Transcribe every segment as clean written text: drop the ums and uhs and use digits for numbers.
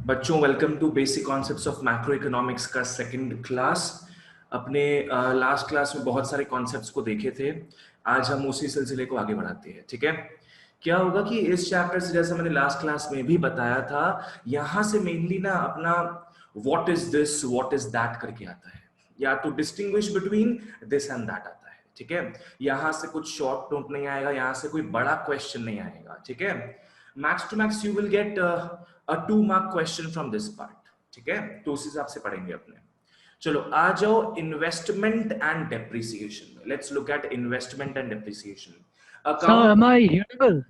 बच्चों, welcome to basic concepts of macro economics का second class. अपने लास्ट क्लास में बहुत सारे कॉन्सेप्ट्स को देखे थे। आज हम उसी सिलसिले को आगे बढ़ाते हैं। ठीक है, क्या होगा कि इस चैप्टर से, जैसा मैंने लास्ट क्लास में भी बताया था, यहाँ से मेनली ना अपना what is this what is that करके आता है, या तो distinguish between this and that आता है। ठीक है, यहाँ से कुछ शॉर्ट नोट नहीं आएगा, यहाँ से कोई बड़ा क्वेश्चन नहीं आएगा। ठीक है, max to max you will get a 2 mark question from this part। ठीक है, तो उस हिसाब से पढ़ेंगे अपने। चलो आ जाओ इन्वेस्टमेंट एंड डेप्रिसिएशन में। Let's look at investment and depreciation So account. am I hearable?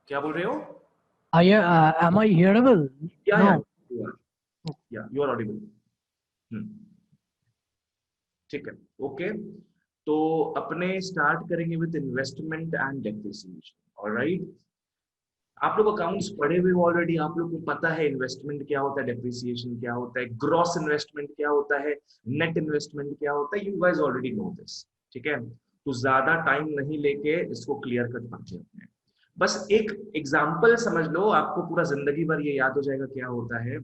क्या बोल रहे हो? Am I hearable? या No. You are audible. ठीक है, ओके। तो अपने स्टार्ट करेंगे with investment and depreciation. Alright, आप लोग अकाउंट्स पढ़े हुए ऑलरेडी, आप लोग को पता है इन्वेस्टमेंट क्या होता है, डेप्रिसिएशन क्या होता है, ग्रॉस इन्वेस्टमेंट क्या होता है, नेट इन्वेस्टमेंट क्या होता है। You guys already know this. ठीक है, तो ज्यादा टाइम नहीं लेके इसको क्लियर कट पढ़ते हैं। बस एक एग्जांपल समझ लो, आपको पूरा जिंदगी भर ये याद हो जाएगा क्या होता है।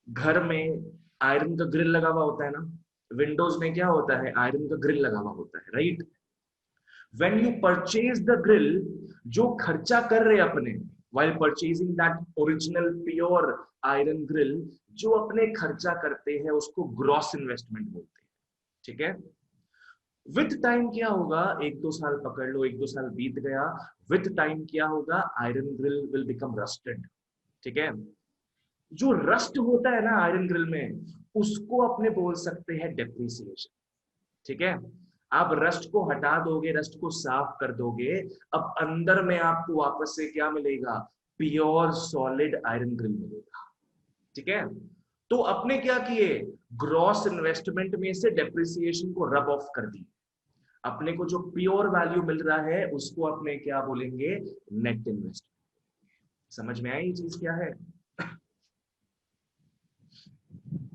घर में आयरन का ग्रिल लगा हुआ होता है ना, विंडोज में क्या होता है, आयरन का ग्रिल लगा हुआ होता है, right. when you purchase the grill, जो खर्चा कर रहे अपने while purchasing that original pure iron grill, जो अपने खर्चा करते हैं उसको ग्रॉस इन्वेस्टमेंट बोलते हैं। ठीक है, विथ टाइम क्या होगा, 1-2 साल पकड़ लो, 1-2 साल बीत गया, विथ टाइम क्या होगा, iron grill will become rusted. ठीक है, जो रस्ट होता है ना आयरन ग्रिल में, उसको अपने बोल सकते हैं डेप्रिसिएशन। ठीक है, आप रस्ट को हटा दोगे, रस्ट को साफ कर दोगे, अब अंदर में आपको वापस से क्या मिलेगा, प्योर सॉलिड आयरन ग्रिल मिलेगा। ठीक है, तो अपने क्या किए, ग्रॉस इन्वेस्टमेंट में से डेप्रिसिएशन को रब ऑफ कर दी। अपने को जो प्योर वैल्यू मिल रहा है उसको अपने क्या बोलेंगे, नेट इन्वेस्टमेंट। समझ में आई ये चीज क्या है?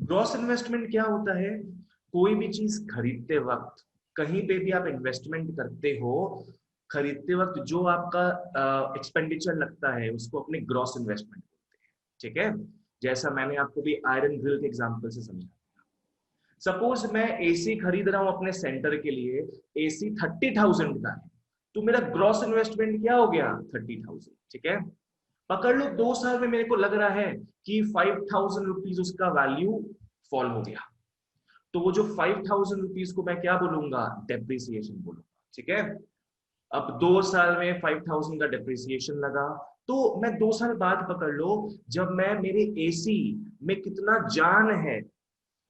ग्रॉस इन्वेस्टमेंट क्या होता है, कोई भी चीज खरीदते वक्त, कहीं पे भी आप इन्वेस्टमेंट करते हो, खरीदते वक्त जो आपका एक्सपेंडिचर लगता है उसको अपने ग्रॉस इन्वेस्टमेंट बोलते हैं। ठीक है, जैसा मैंने आपको भी आयरन ग्रिल के एग्जांपल से समझा। सपोज मैं एसी खरीद रहा हूं अपने सेंटर के लिए, एसी 30,000 का है, तो मेरा ग्रॉस इन्वेस्टमेंट क्या हो गया, 30,000। ठीक है, पकड़ लो 2 साल में मेरे को लग रहा है कि 5,000 रुपीज उसका वैल्यू फॉल हो गया, तो वो जो 5,000 रुपीज को मैं क्या बोलूंगा, डेप्रिसिएशन बोलूंगा। ठीक है, अब 2 साल में 5,000 का डेप्रिसिएशन लगा, तो मैं 2 साल बाद पकड़ लो, जब मैं मेरे एसी में कितना जान है,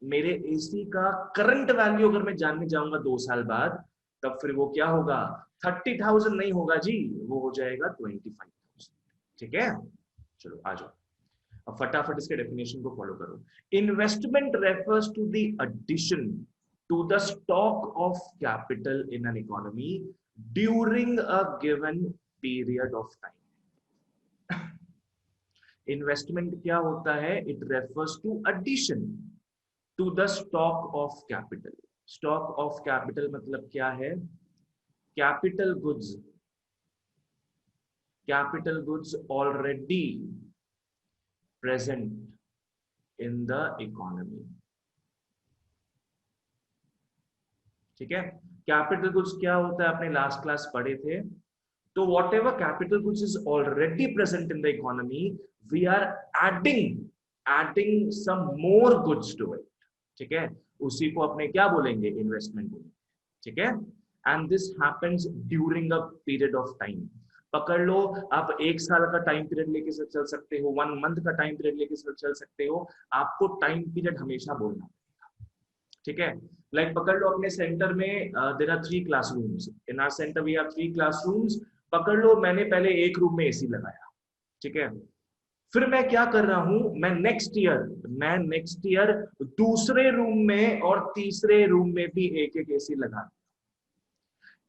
मेरे एसी का करंट वैल्यू अगर मैं जानने जाऊंगा 2 साल बाद, तब फिर वो क्या होगा, 30,000 नहीं होगा जी, वो हो जाएगा 25,000। ठीक है, चलो आ जाओ, अब फटाफट इसके डेफिनेशन को फॉलो करो। Investment refers to the addition to the stock of capital in an economy during a given period of time. Investment क्या होता है, it refers to addition to the stock of capital. Stock of capital मतलब क्या है, capital goods, capital goods already present in the economy। ठीक है, capital goods क्या होता है, आपने लास्ट क्लास पढ़े थे। तो whatever capital goods is already present in the economy, we are adding some more goods to it. ठीक है, उसी को अपने क्या बोलेंगे, इन्वेस्टमेंट बोलेंगे। ठीक है, and this happens during a period of time. पकड़ लो, आप 1 साल का टाइम पीरियड लेके चल सकते हो, 1 मंथ का टाइम पीरियड लेके चल सकते हो, आपको टाइम पीरियड हमेशा बोलना पड़ेगा। ठीक है, लाइक पकड़ लो अपने सेंटर में there are 3 classrooms, in our center we have 3 classrooms. पकड़ लो मैंने पहले एक रूम में एसी लगाया। ठीक है, फिर मैं क्या कर रहा हूं, मैं नेक्स्ट ईयर दूसरे रूम में और तीसरे रूम में भी एक एक एसी लगा।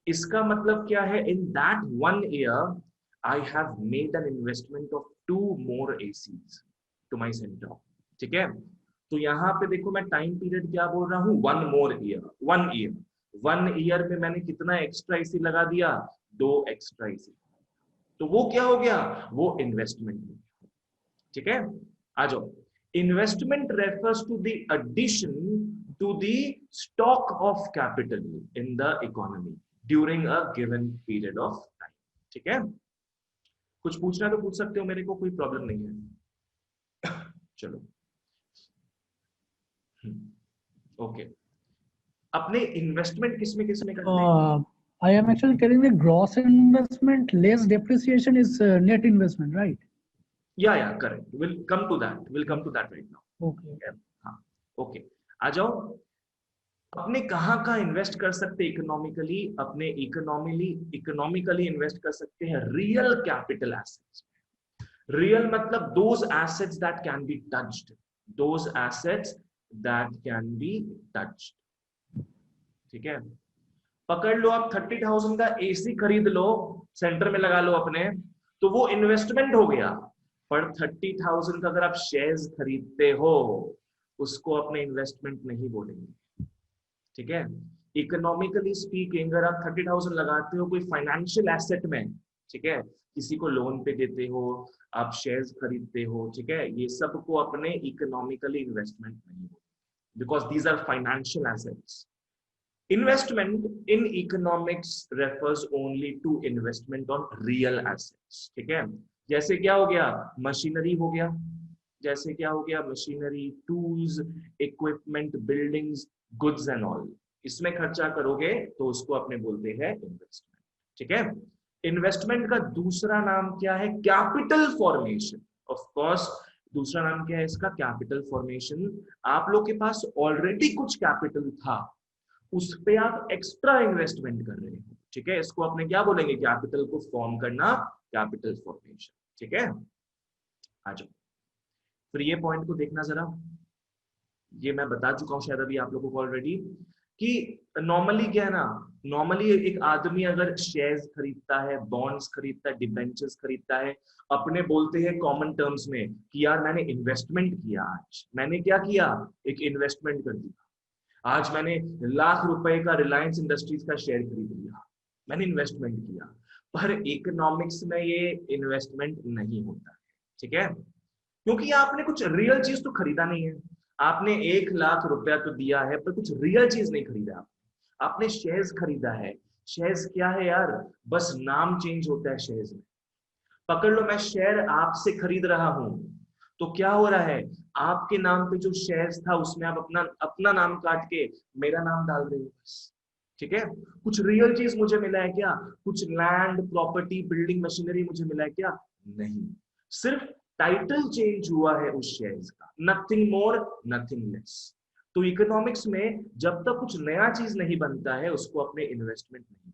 इसका मतलब क्या है, in that 1 year I have made an investment of 2 more ACs to my center. ठीक है, तो यहां पे देखो मैं टाइम पीरियड क्या बोल रहा हूं, 1 more year। 1 year में मैंने कितना एक्स्ट्रा एसी लगा दिया, 2 एक्स्ट्रा एसी। तो वो क्या हो गया, वो इन्वेस्टमेंट हो गया। ठीक है, आ जाओ। Investment refers to the addition to the stock of capital in the economy during a given period of time. ठीक है, कुछ पूछना तो पूछ सकते हो, मेरे को कोई प्रॉब्लम नहीं है। चलो, ओके, अपने इन्वेस्टमेंट किसमें करते हैं? I am actually telling the gross investment less depreciation is net investment, right? या correct, will come to that right now. Okay. हाँ, ओके, आ जाओ। अपने कहाँ इन्वेस्ट कर सकते हैं इकोनॉमिकली? अपने इकोनॉमिकली इन्वेस्ट कर सकते हैं रियल कैपिटल एसेट्स। रियल मतलब those assets that can be touched, those assets that can be touched. ठीक है, पकड़ लो आप 30,000 का एसी खरीद लो, सेंटर में लगा लो अपने, तो वो इन्वेस्टमेंट हो गया। पर 30,000 का अगर आप शेयर्स खरीदते हो, उसको अपने इन्वेस्टमेंट नहीं बोलेंगे। ठीक है, इकोनॉमिकली स्पीकिंग अगर आप 30,000 लगाते हो कोई फाइनेंशियल एसेट में, ठीक है, किसी को लोन पे देते हो, आप शेयर्स खरीदते हो, ठीक है, ये सब को अपने इकोनॉमिकली इन्वेस्टमेंट नहीं बोलेंगे, because these are financial assets. Investment in economics refers only to investment on real assets। ठीक है, जैसे क्या हो गया, मशीनरी हो गया, जैसे क्या हो गया, machinery, tools, equipment, buildings, goods and all, इसमें खर्चा करोगे तो उसको अपने बोलते हैं इन्वेस्टमेंट। ठीक है, इन्वेस्टमेंट का दूसरा नाम क्या है? Capital formation. ऑफ कोर्स दूसरा नाम क्या है इसका? Capital formation. आप लोग के पास ऑलरेडी कुछ कैपिटल था, उस पे आप एक्स्ट्रा इन्वेस्टमेंट कर रहे हो। ठीक है, इसको अपने क्या बोलेंगे? कैपिटल को फॉर्म करना, कैपिटल फॉर्मेशन। ठीक है, आ जाओ, फिर ये पॉइंट को देखना जरा। ये मैं बता चुका हूं शायद अभी आप लोगों को ऑलरेडी, कि नॉर्मली क्या है ना, नॉर्मली एक आदमी अगर शेयर्स खरीदता है, बॉन्ड्स खरीदता है, डिबेंचर्स खरीदता है, अपने बोलते हैं कॉमन टर्म्स में कि यार मैंने इन्वेस्टमेंट किया, आज मैंने क्या किया, एक इन्वेस्टमेंट कर दिया, आज मैंने ₹1,00,000 का रिलायंस इंडस्ट्रीज का शेयर खरीद लिया, मैंने इन्वेस्टमेंट किया। पर इकोनॉमिक्स में ये इन्वेस्टमेंट नहीं होता है। ठीक है, क्योंकि आपने कुछ रियल चीज तो खरीदा नहीं है। आपने ₹1,00,000 तो दिया है, पर कुछ रियल चीज नहीं खरीदा। आपने शेयर्स खरीदा है। शेयर्स क्या है यार? बस नाम चेंज होता है शेयर्स में। पकड़ लो मैं शेयर आपसे खरीद रहा हूं, तो क्या हो रहा है, आपके नाम पे जो शेयर्स था उसमें आप अपना अपना नाम काट के मेरा नाम डाल रहे हो बस। ठीक है, कुछ रियल चीज मुझे मिला है क्या? कुछ लैंड, प्रॉपर्टी, बिल्डिंग, मशीनरी मुझे मिला है क्या? नहीं, सिर्फ टाइटल चेंज हुआ है उस शेयर्स का, नथिंग मोर नथिंग लेस। तो इकोनॉमिक्स में जब तक कुछ नया चीज नहीं बनता है, उसको अपने इन्वेस्टमेंट नहीं।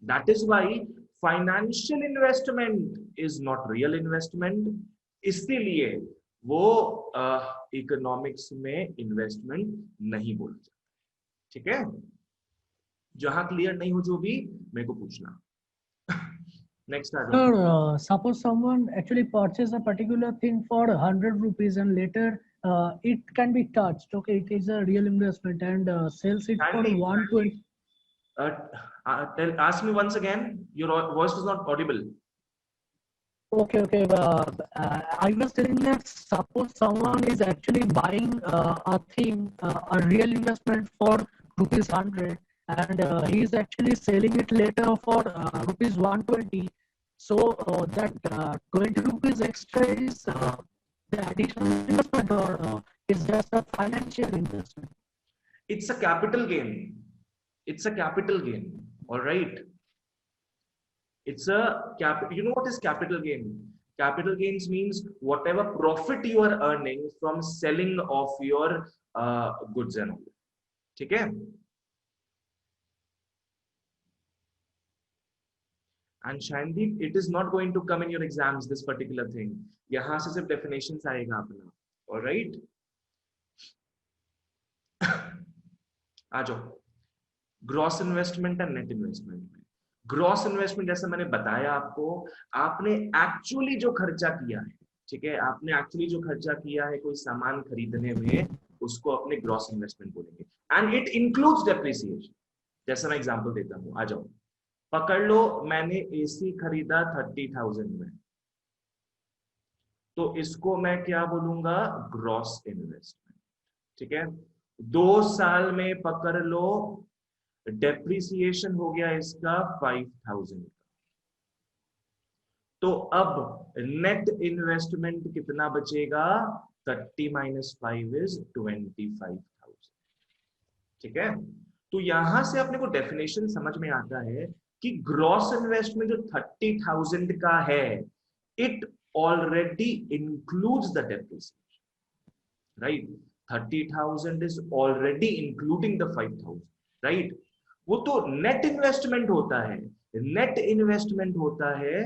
That is why financial investment is not real investment, इसलिए वो इकोनॉमिक्स में इन्वेस्टमेंट नहीं बोला जाता। ठीक है, जहां क्लियर नहीं हो जो भी मेरे को पूछना। नेक्स्ट आ जाओ। Sir, suppose someone actually purchase a particular thing for 100 rupees and later it can be touched. Okay, it is a real investment and sells it for Sandy, 120. ask me once again, your voice was not audible. Okay, okay. I was telling that suppose someone is actually buying a thing, a real investment for ₹100, and he is actually selling it later for ₹120. So that 20 rupees extra is the additional investment, or is just a financial investment? It's a capital gain. It's a capital gain. All right. It's a capital. You know what is capital gain? Capital gains means whatever profit you are earning from selling of your goods and all. ठीक है? And Shandeep, it is not going to come in your exams, this particular thing. यहाँ से सिर्फ definitions आएगा अपना. All right? आ जाओ. Gross investment and net investment में, gross investment जैसे मैंने बताया आपको, आपने एक्चुअली जो खर्चा किया है, ठीक है, आपने एक्चुअली जो खर्चा किया है कोई सामान खरीदने में, उसको अपने ग्रॉस इन्वेस्टमेंट बोलेंगे। And it includes depreciation. जैसे मैं एग्जांपल देता हूं, आ जाओ, पकड़ लो मैंने एसी खरीदा 30,000 में, तो इसको मैं क्या बोलूंगा, ग्रॉस इन्वेस्टमेंट। ठीक है, 2 साल में पकड़ लो, डेप्रिसिएशन हो गया इसका 5000 का। तो अब नेट इन्वेस्टमेंट कितना बचेगा, 30 माइनस 5 इज 25,000। ठीक है, तो यहां से अपने को डेफिनेशन समझ में आता है कि ग्रॉस इन्वेस्टमेंट जो 30,000 का है, it already includes the depreciation, right. 30,000 is already including the 5,000, right. वो तो नेट इन्वेस्टमेंट होता है, नेट इन्वेस्टमेंट होता है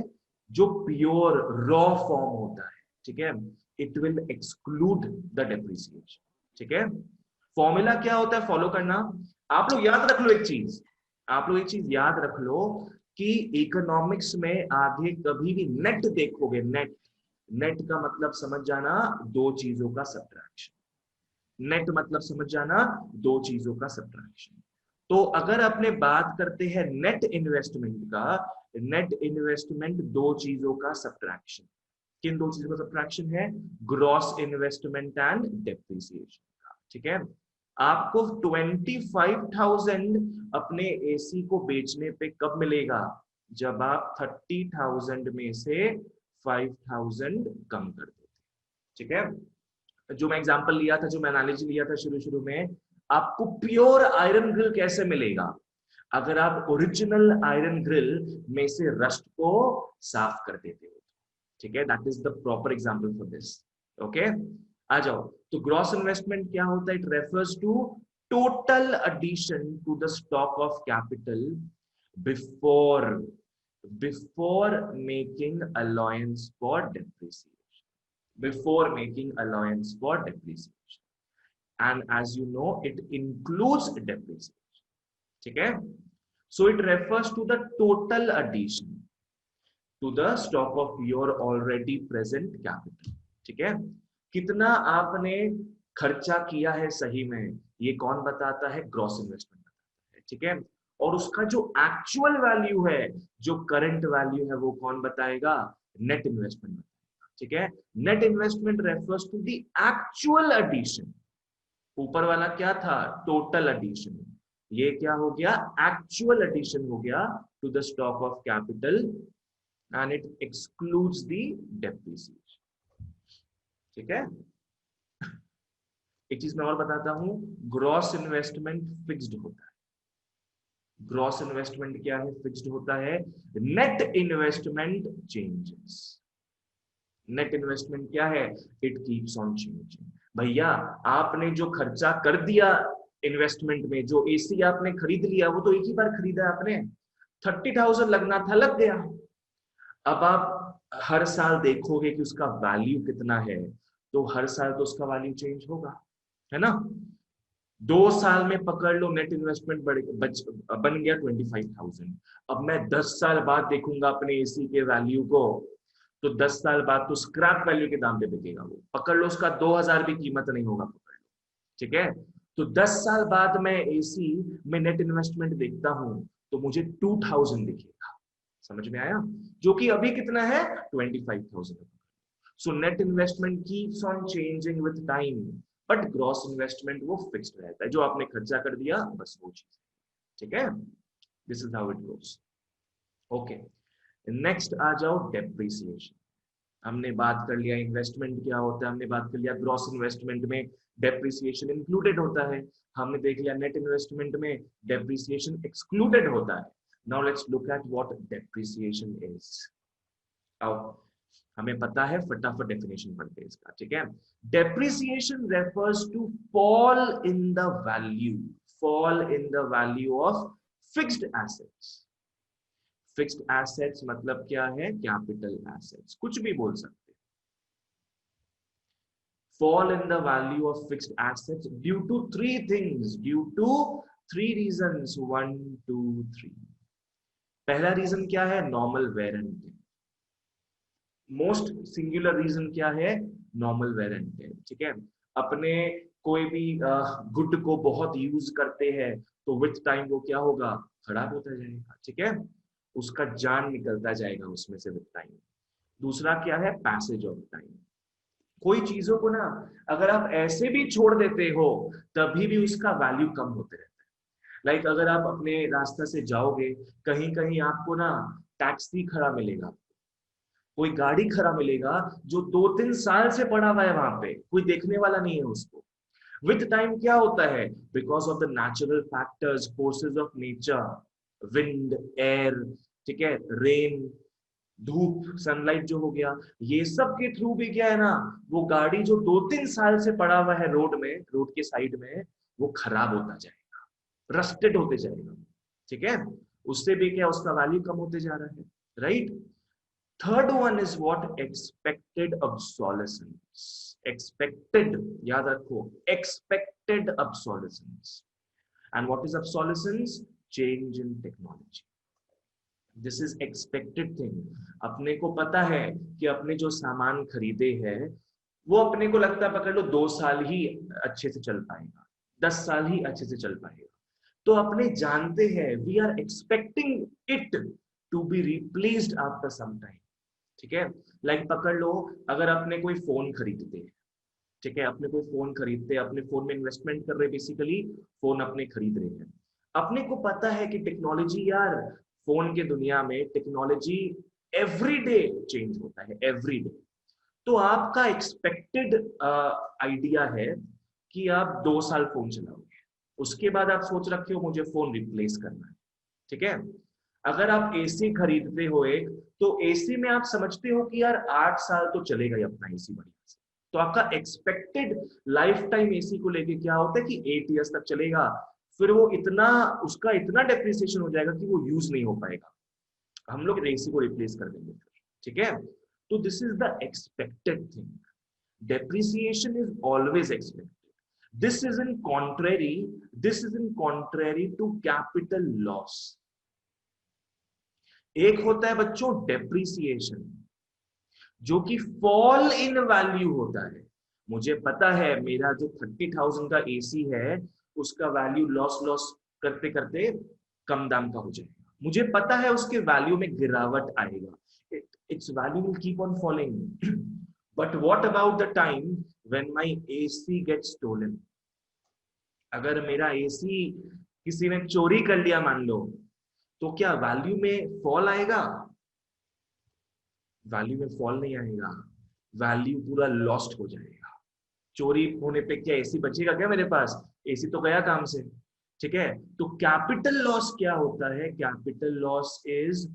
जो प्योर रॉ फॉर्म होता है। ठीक है, it will exclude the depreciation. ठीक है, फॉर्मूला क्या होता है, फॉलो करना। आप लोग याद रख लो एक चीज, आप लोग एक चीज याद रख लो कि इकोनॉमिक्स में आगे कभी भी नेट देखोगे, नेट, नेट का मतलब समझ जाना दो चीजों का सब्ट्रैक्शन। नेट मतलब समझ जाना दो चीजों का सब्ट्रैक्शन। तो अगर अपने बात करते हैं नेट इन्वेस्टमेंट का, नेट इन्वेस्टमेंट दो चीजों का सब्ट्रैक्शन। किन दो चीजों का सब्ट्रैक्शन है, ग्रॉस इन्वेस्टमेंट एंड डेप्रिसिएशन का। ठीक है, आपको 25,000 अपने एसी को बेचने पे कब मिलेगा, जब आप 30,000 में से 5,000 कम कर देते। ठीक है, जो मैं एग्जांपल लिया था, जो मैं एनालॉजी लिया था शुरू शुरू में, आपको प्योर आयरन ग्रिल कैसे मिलेगा, अगर आप ओरिजिनल आयरन ग्रिल में से रस्ट को साफ कर देते हो। ठीक है, that is the proper example for this. Okay, आ जाओ। तो ग्रॉस इन्वेस्टमेंट क्या होता है, it refers to total addition to the stock of capital before before making allowance for depreciation, before making allowance for depreciation, and as you know it includes depreciation. ठीक है, so it refers to the total addition to the stock of your already present capital. ठीक है, कितना आपने खर्चा किया है सही में, ये कौन बताता है, ग्रॉस इन्वेस्टमेंट बताता है। ठीक है, और उसका जो एक्चुअल वैल्यू है, जो करंट वैल्यू है, वो कौन बताएगा, नेट इन्वेस्टमेंट। ठीक है, net investment refers to the actual addition. ऊपर वाला क्या था, टोटल एडिशन, ये क्या हो गया, एक्चुअल एडिशन हो गया to the stock of capital and it excludes the depreciation. ठीक है, एक चीज मैं और बताता हूं, ग्रॉस इन्वेस्टमेंट फिक्स्ड होता है। ग्रॉस इन्वेस्टमेंट क्या है, फिक्स्ड होता है। Net investment changes. Net investment क्या है, इट कीप्स ऑन चेंजिंग। भैया आपने जो खर्चा कर दिया इन्वेस्टमेंट में, जो एसी आपने खरीद लिया, वो तो एक ही बार खरीदा आपने, 30,000 लगना था, लग गया। अब आप हर साल देखोगे कि उसका वैल्यू कितना है, तो हर साल तो उसका वैल्यू चेंज होगा, है ना। 2 साल में पकड़ लो, नेट इन्वेस्टमेंट बन गया 25,000। अब मैं 10 साल बाद देखूंगा अपने एसी के वैल्यू को, तो 10 साल बाद तो स्क्रैप वैल्यू के दाम पे बिकेगा वो, पकड़ लो उसका 2,000 भी कीमत नहीं होगा, पकड़ लो। ठीक है, तो 10 साल बाद मैं एसी में नेट इन्वेस्टमेंट देखता हूं, तो मुझे 2,000 दिखेगा। समझ में आया, जो कि अभी कितना है, 25,000। So net investment keeps on changing with time, but gross investment वो फिक्स्ड रहता है, जो आपने खर्चा कर दिया बस वो चीज। ठीक है, this is how it goes. Okay, next आ जाओ, डेप्रिसिएशन। हमने बात कर लिया इन्वेस्टमेंट क्या होता है, हमने बात कर लिया ग्रॉस इन्वेस्टमेंट में डेप्रिसिएशन इंक्लूडेड होता है, हमने देख लिया नेट इन्वेस्टमेंट में डेप्रिसिएशन एक्सक्लूडेड होता है। Now let's look at what depreciation is. आओ, हमें पता है, फटाफट डेफिनेशन पढ़ते हैं इसका। ठीक है, depreciation refers to fall in the value, fall in the value of fixed assets. Fixed assets मतलब क्या है, कैपिटल एसेट्स, कुछ भी बोल सकते हैं। Fall in the value of fixed assets due to 3 things, due to 3 reasons, 1 2 3। पहला reason क्या है, normal wear and tear. Most singular reason क्या है, नॉर्मल वेयर एंड टेयर। ठीक है, अपने कोई भी गुड को बहुत यूज करते हैं, तो विथ टाइम वो क्या होगा, खराब होता जाएगा। ठीक है, उसका जान निकलता जाएगा उसमें से विद टाइम। दूसरा क्या है, पैसेज ऑफ टाइम। कोई चीजों को ना अगर आप ऐसे भी छोड़ देते हो तभी भी उसका वैल्यू कम होते रहता है। लाइक अगर आप अपने रास्ते से जाओगे, कहीं कहीं आपको ना टैक्सी खड़ा मिलेगा, कोई गाड़ी खड़ा मिलेगा जो 2-3 साल से पड़ा हुआ है, वहां पे कोई देखने वाला नहीं है उसको। विद टाइम क्या होता है, because of the natural factors, forces of nature, wind, air, ठीक है, रेन, धूप, सनलाइट जो हो गया, ये सब के थ्रू भी क्या है ना, वो गाड़ी जो 2-3 साल से पड़ा हुआ है रोड में, रोड के साइड में, वो खराब होता जाएगा, रस्टेड होते जाएगा, ठीक है। उससे भी क्या, उसका वैल्यू कम होते जा रहा है, right. Third one is what, expected obsolescence. Expected, याद रखो, expected obsolescence. And what is obsolescence, change in technology. This is expected thing. अपने को पता है कि अपने जो सामान खरीदे हैं वो अपने को लगता है पकड़ लो 2 साल ही अच्छे से चल पाएगा, 10 साल ही अच्छे से चल पाएगा। तो अपने जानते हैं, we are expecting it to be replaced after some time, ठीक है। लाइक पकड़ लो, अगर अपने कोई फोन खरीदते हैं, ठीक है, अपने कोई फोन खरीदते हैं, अपने फोन में इन्वेस्टमेंट कर रहे, बेसिकली फोन अपने खरीद रहे हैं। अपने को पता है कि टेक्नोलॉजी यार, फोन के दुनिया में टेक्नोलॉजी एवरी डे चेंज होता है, एवरी डे। तो आपका एक्सपेक्टेड आइडिया है कि आप 2 साल फोन चलाओगे, उसके बाद आप सोच रखे हो मुझे फोन रिप्लेस करना है, ठीक है। अगर आप एसी खरीदते हो एक, तो एसी में आप समझते हो कि यार 8 साल तो चलेगा ही अपना एसी बढ़िया से। तो आपका एक्सपेक्टेड लाइफ टाइम एसी को लेके क्या होता है कि 8 इयर्स तक चलेगा, फिर वो इतना, उसका इतना डेप्रिसिएशन हो जाएगा कि वो यूज नहीं हो पाएगा, हम लोग एसी को रिप्लेस कर देंगे, ठीक है। तो this is the expected thing. Depreciation is always expected. This is in contrary, this is in contrary to capital loss. एक होता है बच्चों डेप्रिसिएशन, जो कि फॉल इन वैल्यू होता है। मुझे पता है मेरा जो 30,000 का एसी है, उसका वैल्यू लॉस लॉस करते करते कम दाम का हो जाएगा, मुझे पता है उसके वैल्यू में गिरावट आएगा, its value will keep on following. But what about the time when my AC gets stolen? अगर मेरा एसी किसी ने चोरी कर लिया मान लो, तो क्या वैल्यू में फॉल आएगा? वैल्यू में फॉल नहीं आएगा, वैल्यू पूरा लॉस्ट हो जाएगा। चोरी होने पे क्या एसी बचेगा क्या मेरे पास? एसी तो गया काम से, ठीक है। तो कैपिटल लॉस क्या होता है? Capital loss is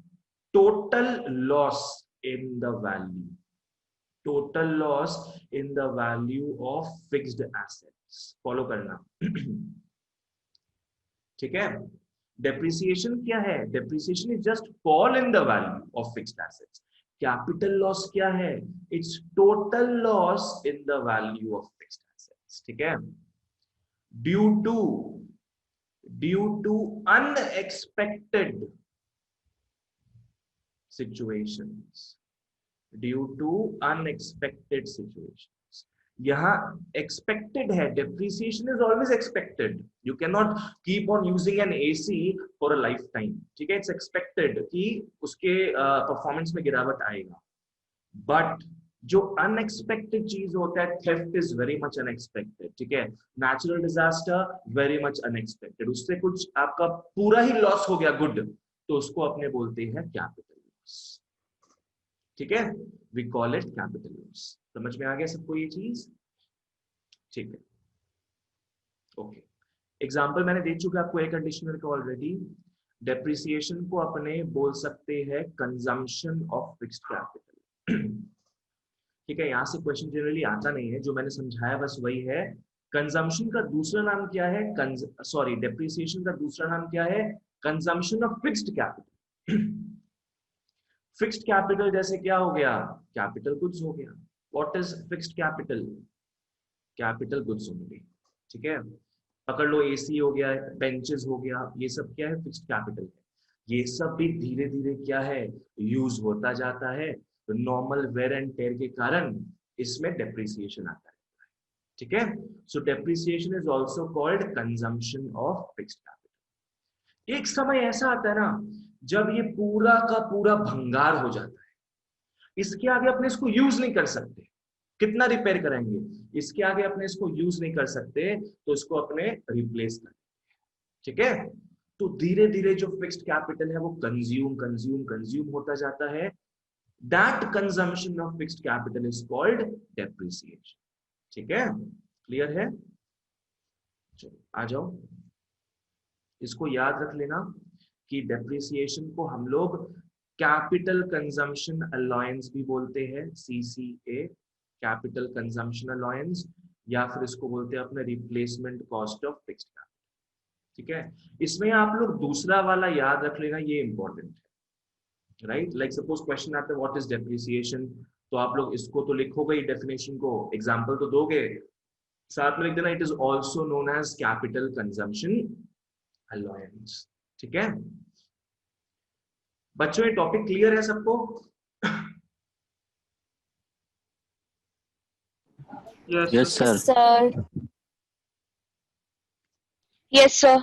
total loss in the value, total loss in the value of fixed assets. Follow करना, ठीक है। डेप्रिसिएशन क्या है? Depreciation is just fall in the value of fixed assets. Capital loss क्या है? It's total loss in the value of fixed assets, ठीक है। Due to unexpected situations, due to unexpected situations. यहाँ एक्सपेक्टेड है, depreciation is always expected, you can not keep on using N AC for a life time, ठीक है। It's expected कि उसके performance में गिरावट आएगा। बट जो अनएक्सपेक्टेड चीज होता है, theft is very much unexpected, ठीक है। Natural disaster very much unexpected, उससे कुछ आपका पूरा ही लॉस हो गया गुड, तो उसको अपने बोलते हैं कैपिटल लॉस, ठीक है। We call it capital loss. समझ में आ गया सबको ये चीज? ठीक है, ओके। एग्जाम्पल मैंने दे चुका आपको एयर कंडीशनर का ऑलरेडी। डेप्रिसिएशन को अपने बोल सकते हैं कंजम्पशन ऑफ फिक्स्ड कैपिटल, ठीक है। यहां से क्वेश्चन जनरली आता नहीं है, जो मैंने समझाया बस वही है। कंजम्पशन का दूसरा नाम क्या है? सॉरी, डेप्रिसिएशन का दूसरा नाम क्या है? Consumption of fixed capital. Fixed capital जैसे क्या हो गया? कैपिटल गुड्स हो गया। What is fixed capital? Capital goods होंगे, ठीक है। पकड़ लो एसी हो गया, बेंचेस हो गया, ये सब क्या है? फिक्स्ड कैपिटल है। ये सब भी धीरे धीरे क्या है? यूज होता जाता है, तो नॉर्मल वेयर एंड टेयर के कारण इसमें डेप्रिसिएशन आता है, ठीक है। सो depreciation is also called consumption of fixed capital. एक समय ऐसा आता है ना, जब ये पूरा का पूरा भंगार हो जाता है, इसके आगे अपने इसको यूज नहीं कर सकते, कितना रिपेयर करेंगे, इसके आगे अपने इसको यूज नहीं कर सकते तो इसको अपने रिप्लेस कर, ठीक है। तो धीरे धीरे जो फिक्स्ड कैपिटल है वो कंज्यूम कंज्यूम कंज्यूम होता जाता है, that consumption of fixed capital is called depreciation, ठीक है, क्लियर है। चलो आ जाओ, इसको याद रख लेना कि डेप्रिसिएशन को हम लोग कैपिटल कंजम्पशन अलायंस भी बोलते हैं, सीसीए, कैपिटल कंजम्पशन अलायंस, या फिर इसको बोलते हैं अपने replacement cost of fixed capital, ठीक है। इसमें आप लोग दूसरा वाला याद रख लेना, ये इंपॉर्टेंट है, राइट। लाइक सपोज क्वेश्चन आता है व्हाट इज डेप्रिसिएशन, तो आप लोग इसको तो लिखोगे ही, डेफिनेशन को, एग्जांपल तो दोगे, साथ में लिख देना it is also known as capital consumption allowance, ठीक है। बच्चों ये टॉपिक क्लियर है सबको? Yes sir. Sir yes sir.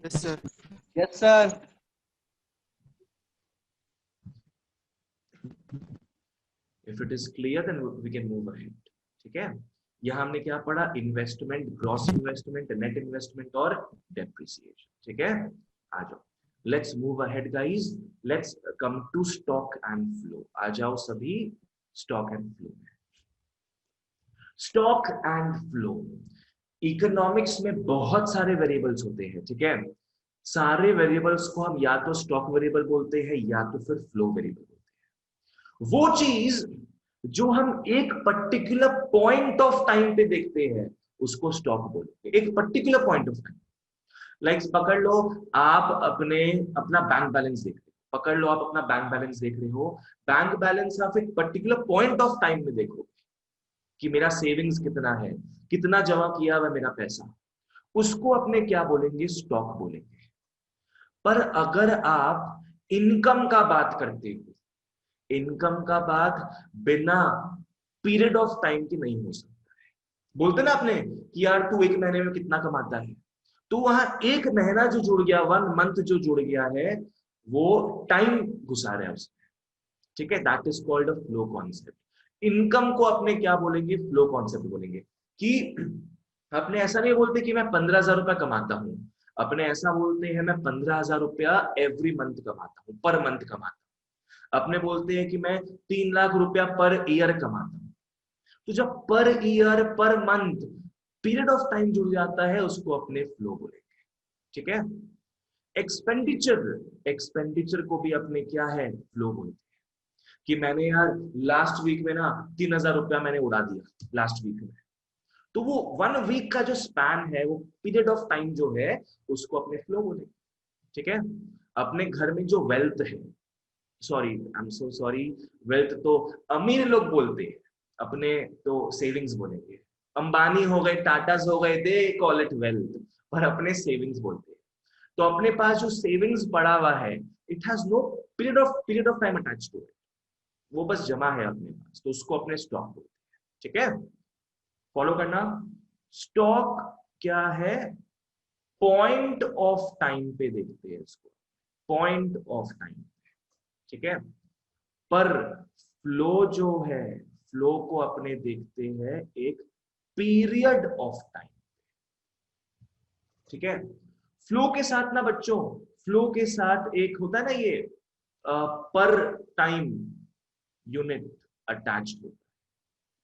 Yes sir. Yes sir. If it is clear then we can move ahead, ठीक है। यहाँ हमने क्या पढ़ा, investment, gross investment, net investment और डेप्रिसिएशन, ठीक है। आ जाओ, let's move ahead guys, let's come to stock and flow. आ जाओ सभी, स्टॉक एंड फ्लो में। स्टॉक एंड फ्लो, इकोनॉमिक्स में बहुत सारे वेरिएबल्स होते हैं, ठीक है। सारे वेरिएबल्स को हम या तो स्टॉक वेरिएबल बोलते हैं या तो फिर फ्लो वेरिएबल बोलते हैं। वो चीज जो हम एक पर्टिकुलर पॉइंट ऑफ टाइम पे देखते हैं उसको स्टॉक बोलते हैं, एक particular point of time. Like पकड़ लो, आप अपना बैंक बैलेंस देख रहे हो, पकड़ लो आप अपना बैंक बैलेंस देख रहे हो, बैंक बैलेंस आप एक पर्टिकुलर पॉइंट ऑफ टाइम में देखो कि मेरा सेविंग्स कितना है, कितना जमा किया हुआ मेरा पैसा, उसको अपने क्या बोलेंगे, स्टॉक बोलेंगे। पर अगर आप इनकम का बात करते हो, इनकम का बात बिना पीरियड ऑफ टाइम की नहीं हो सकता है। बोलते ना आपने कि यार तू एक महीने में कितना कमाता है, तो वहां एक महीना जो जुड़ गया, 1 मंथ जो जुड़ गया है, वो टाइम घुसा रहा है उसमें, ठीक है। That is called a flow concept. Income को अपने क्या बोलेंगे, फ्लो कॉन्सेप्ट बोलेंगे। कि अपने ऐसा नहीं बोलते कि मैं 15,000 रुपया कमाता हूं, अपने ऐसा बोलते हैं मैं 15,000 रुपया एवरी मंथ कमाता हूं, पर मंथ कमाता हूं। अपने बोलते हैं कि मैं 3 लाख रुपया पर ईयर कमाता हूं। तो जब per year, per month period of time जुड़ जाता है उसको अपने फ्लो बोलेंगे, ठीक है। एक्सपेंडिचर, एक्सपेंडिचर को भी अपने क्या है, फ्लो बोलते हैं। कि मैंने यार लास्ट वीक में ना 3,000 रुपया मैंने उड़ा दिया लास्ट वीक में, तो वो 1 वीक का जो स्पैन है, वो पीरियड ऑफ टाइम जो है, उसको अपने फ्लो बोलेंगे, ठीक है। अपने घर में जो वेल्थ है, sorry I am so sorry, wealth तो अमीर लोग बोलते हैं, अपने तो सेविंग्स बोलेंगे। अंबानी हो गए, टाटास हो गए, दे कॉल इट वेल्थ, पर अपने सेविंग्स बोलते हैं। तो अपने पास जो सेविंग्स पड़ा हुआ है, it has no period of time attach to it, वो बस जमा है अपने पास, तो उसको अपने स्टॉक बोलते हैं, ठीक है। फॉलो करना, स्टॉक क्या है, पॉइंट ऑफ टाइम पे देखते हैं इसको, पॉइंट ऑफ टाइम, ठीक है। पर फ्लो जो है, फ्लो को अपने देखते हैं एक पीरियड ऑफ टाइम, ठीक है। फ्लो के साथ ना बच्चों, फ्लो के साथ एक होता है ना ये पर टाइम यूनिट अटैच्ड होता है,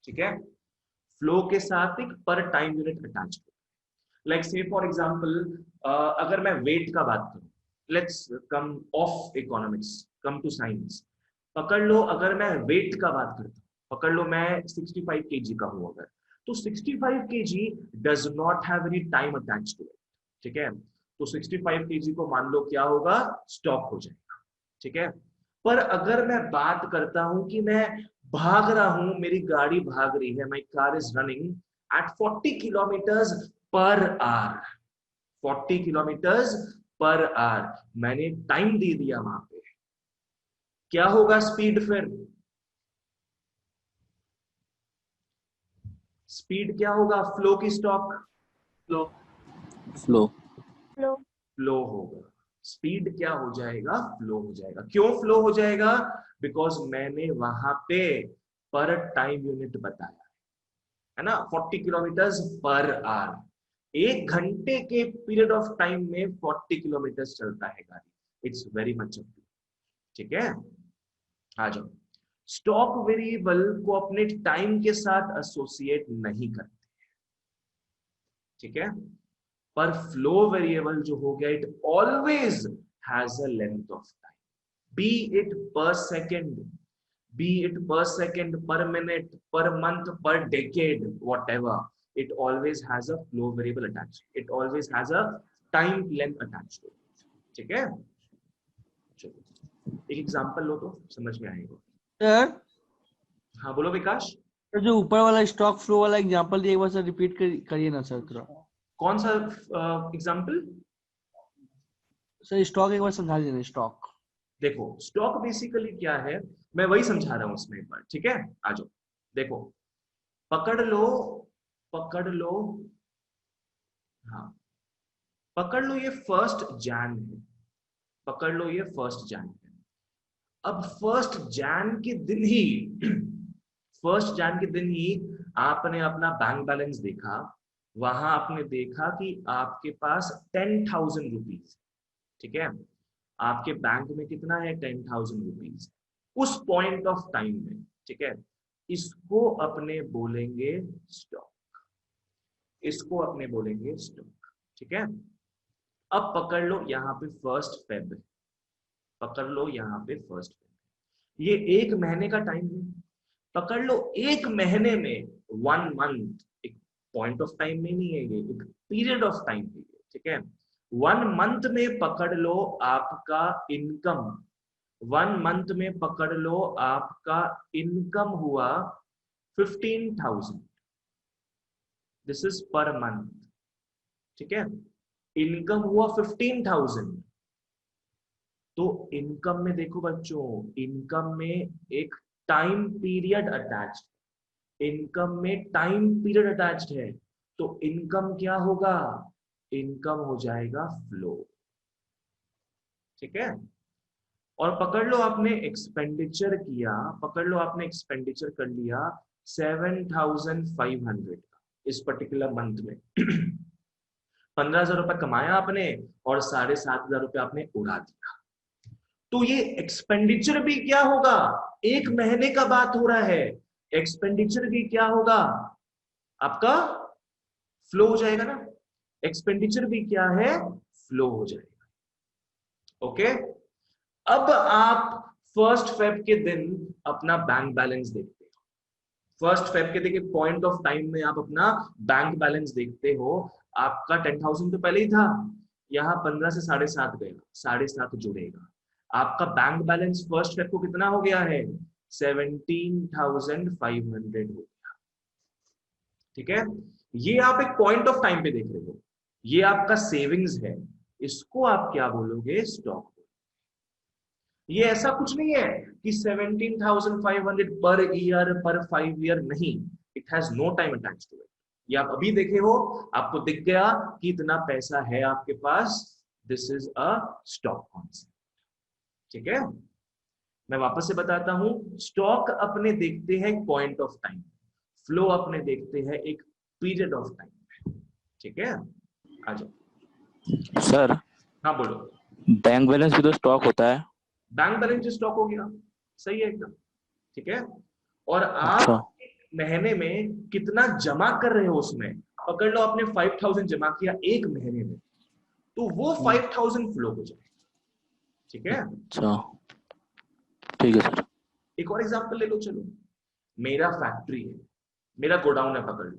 ठीक है। फ्लो के साथ एक पर टाइम यूनिट अटैच्ड होता है। लाइक से फॉर एग्जांपल, अगर मैं वेट का बात करूं, let's come of economics, come to science. पकड़ लो अगर मैं वेट का बात करता हूं, पकड़ लो मैं 65 केजी का हूं अगर, तो 65 KG does not have any time attached to it, ठीक है। तो 65 केजी को मान लो क्या होगा, स्टॉक हो जाएगा, ठीक है। पर अगर मैं बात करता हूं कि मैं भाग रहा हूं, मेरी गाड़ी भाग रही है, my car is running at 40 kilometres per hour, 40 kilometres per hour, मैंने टाइम दे दिया वहां पे, क्या होगा स्पीड, फिर स्पीड क्या होगा, फ्लो की stock, flow flow flow flow होगा, स्पीड क्या हो जाएगा, फ्लो हो जाएगा। क्यों फ्लो हो जाएगा? बिकॉज मैंने वहां पे पर टाइम यूनिट बताया है ना, 40 किलोमीटर पर आवर। 1 घंटे के पीरियड ऑफ टाइम में 40 किलोमीटर चलता है गाड़ी। It's very much up. ठीक है, आ जाओ। स्टॉक वेरिएबल को अपने टाइम के साथ एसोसिएट नहीं करते, ठीक है। पर फ्लो वेरिएबल जो हो गया, it always has a length of time, B it पर second, be it per second, per minute, per month, per decade, whatever, it always has a flow variable attached, it always has a time length attached to it. ठीक है, चलो एक example लो तो समझ में आएगा। Sir हाँ बोलो विकास। सर जो ऊपर वाला स्टॉक फ्लो वाला एग्जांपल दिया, एक बार सर रिपीट करिए ना सर थोड़ा। कौन सा एग्जांपल? सर स्टॉक एक बार समझा दीजिए। स्टॉक देखो स्टॉक बेसिकली क्या है, मैं वही समझा रहा हूं इसमें एक बार, ठीक है। आ जाओ, देखो पकड़ लो, पकड़ लो, हाँ पकड़ लो, ये 1 जैन है, पकड़ लो ये 1 जैन है। अब 1 जैन के दिन ही 1 जैन के दिन ही आपने अपना बैंक बैलेंस देखा, वहां आपने देखा कि आपके पास 10,000 रुपीज, ठीक है। आपके बैंक में कितना है? 10,000 रुपीज उस पॉइंट ऑफ टाइम में, ठीक है। इसको अपने बोलेंगे स्टॉक, इसको अपने बोलेंगे स्टॉक, ठीक है। अब पकड़ लो यहाँ पे 1 फेब, पकड़ लो यहाँ पे 1 फेब, ये 1 महीने का टाइम है। पकड़ लो 1 महीने में 1 मंथ, एक पॉइंट ऑफ टाइम में नहीं है, ये एक पीरियड ऑफ टाइम है, ठीक है। 1 मंथ में पकड़ लो आपका इनकम, 1 मंथ में पकड़ लो आपका इनकम हुआ 15,000, दिस इज पर मंथ, ठीक है। इनकम हुआ 15,000। तो इनकम में देखो बच्चों, इनकम में एक टाइम पीरियड अटैच्ड, इनकम में टाइम पीरियड अटैच्ड है, तो इनकम क्या होगा? इनकम हो जाएगा फ्लो, ठीक है। और पकड़ लो आपने एक्सपेंडिचर किया, पकड़ लो आपने एक्सपेंडिचर कर लिया 7,500 का इस पर्टिकुलर मंथ में 15,000 रुपए कमाया आपने और 7,500 रुपए आपने उड़ा दिया। तो ये एक्सपेंडिचर भी क्या होगा? 1 महीने का बात हो रहा है, एक्सपेंडिचर भी क्या होगा? आपका फ्लो हो जाएगा ना, एक्सपेंडिचर भी क्या है? फ्लो हो जाएगा। ओके, अब आप 1 फेब के दिन अपना बैंक बैलेंस देखते हो, 1 फेब के देखिए पॉइंट ऑफ टाइम में आप अपना बैंक बैलेंस देखते हो। आपका 10,000 तो पहले ही था, यहाँ 15 से 7.5 गया, 7.5 जुड़ेगा, आपका बैंक बैलेंस 1 फेब को कितना हो गया है? 17,500 हो गया, ठीक है। ये आप एक पॉइंट ऑफ टाइम पे देख रहे हो, ये आपका सेविंग्स है, इसको आप क्या बोलोगे? स्टॉक। ये ऐसा कुछ नहीं है कि 17,500 पर ईयर, पर 5 ईयर, नहीं, it has no time attached to it. ये आप अभी देखे हो, आपको दिख गया कि इतना पैसा है आपके पास, this is a stock concept, ठीक है। मैं वापस से बताता हूं, स्टॉक अपने देखते हैं पॉइंट ऑफ टाइम, फ्लो अपने देखते हैं एक पीरियड ऑफ टाइम, ठीक है। आ जाओ सर। हाँ बोलो। बैंक बैलेंस भी तो स्टॉक होता है। बैंक बैलेंस स्टॉक हो गया, सही है एकदम, ठीक है। और आप अच्छा। महीने में कितना जमा कर रहे हो उसमें, पकड़ लो आपने 5,000 जमा किया 1 महीने में, तो वो 5,000 फ्लो हो जाए, ठीक है। अच्छा ठीक है सर। एक और एग्जांपल ले लो, चलो मेरा फैक्ट्री है, मेरा गोडाउन है, पकड़ लो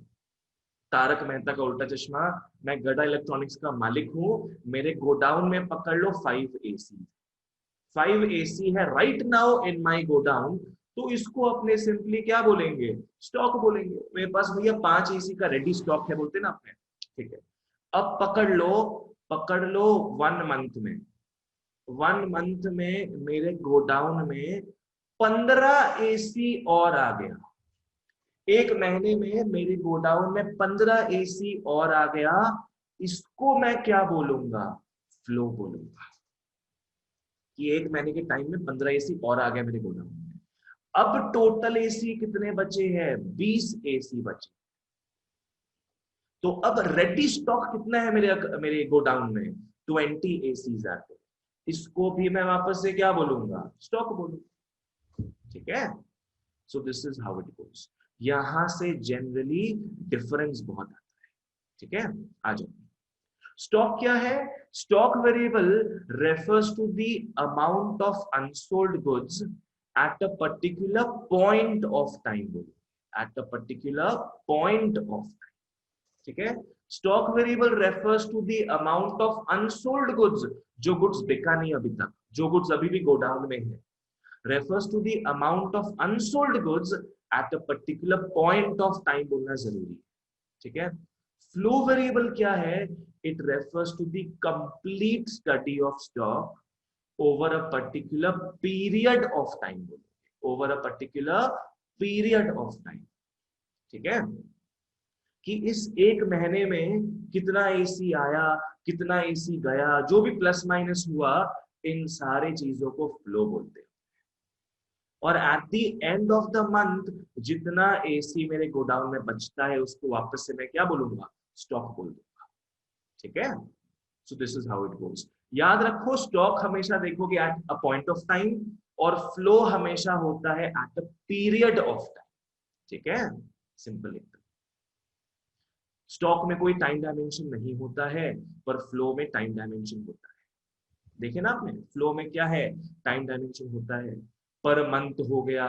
तारक मेहता का उल्टा चश्मा, मैं गड़ा इलेक्ट्रॉनिक्स का मालिक हूं, मेरे गोडाउन में पकड़ लो 5 AC, 5 AC है right now in my godown, तो इसको अपने सिंपली क्या बोलेंगे? स्टॉक बोलेंगे। मेरे पास भैया 5 AC का रेडी स्टॉक है, बोलते ना अपने, ठीक है। अब पकड़ लो 1 मंथ में, 1 मंथ में मेरे गोडाउन में 15 AC और आ गया, 1 महीने में मेरे गोडाउन में 15 AC और आ गया, इसको मैं क्या बोलूंगा? फ्लो बोलूंगा, कि एक महीने के टाइम में 15 एसी और आ गया मेरे गोडाउन में। अब टोटल एसी कितने बचे हैं? 20 एसी बचे। तो अब रेडी स्टॉक कितना है मेरे गोडाउन में? 20 एसीज आते। इसको भी मैं वापस से क्या बोलूंगा? स्टॉक बोलूंगा। ठीक है, so this is how it गोस। यहां से जनरली डिफरेंस बहुत आता है। ठीक है, आ जाओ। स्टॉक क्या है? Stock variable refers to the amount of unsold goods at a particular point of time. At a particular point of time. ठीक है, stock variable refers to the amount of unsold goods, जो goods बिका नहीं अभी तक, जो goods अभी भी गोडाउन में है, refers to the amount of unsold goods at a particular point of time बोलना जरूरी है। ठीक है, फ्लो वेरिएबल क्या है? It refers to the complete study of stock over a particular period of time, over a particular period of time. ठीक है, कि इस एक महीने में कितना एसी आया, कितना एसी गया, जो भी प्लस माइनस हुआ, इन सारे चीजों को फ्लो बोलते हैं। और at the end of the month जितना एसी मेरे गोडाउन में बचता है उसको वापस से मैं क्या बोलूंगा? स्टॉक बोल दूंगा। ठीक है, so this is how it गोस। याद रखो, स्टॉक हमेशा देखोगे at a point of time और फ्लो हमेशा होता है at a period of time. ठीक है, सिंपल एकदम। स्टॉक में कोई टाइम डायमेंशन नहीं होता है, पर फ्लो में टाइम डायमेंशन होता है। देखे ना आपने, फ्लो में क्या है? टाइम डायमेंशन होता है। पर मंथ हो गया,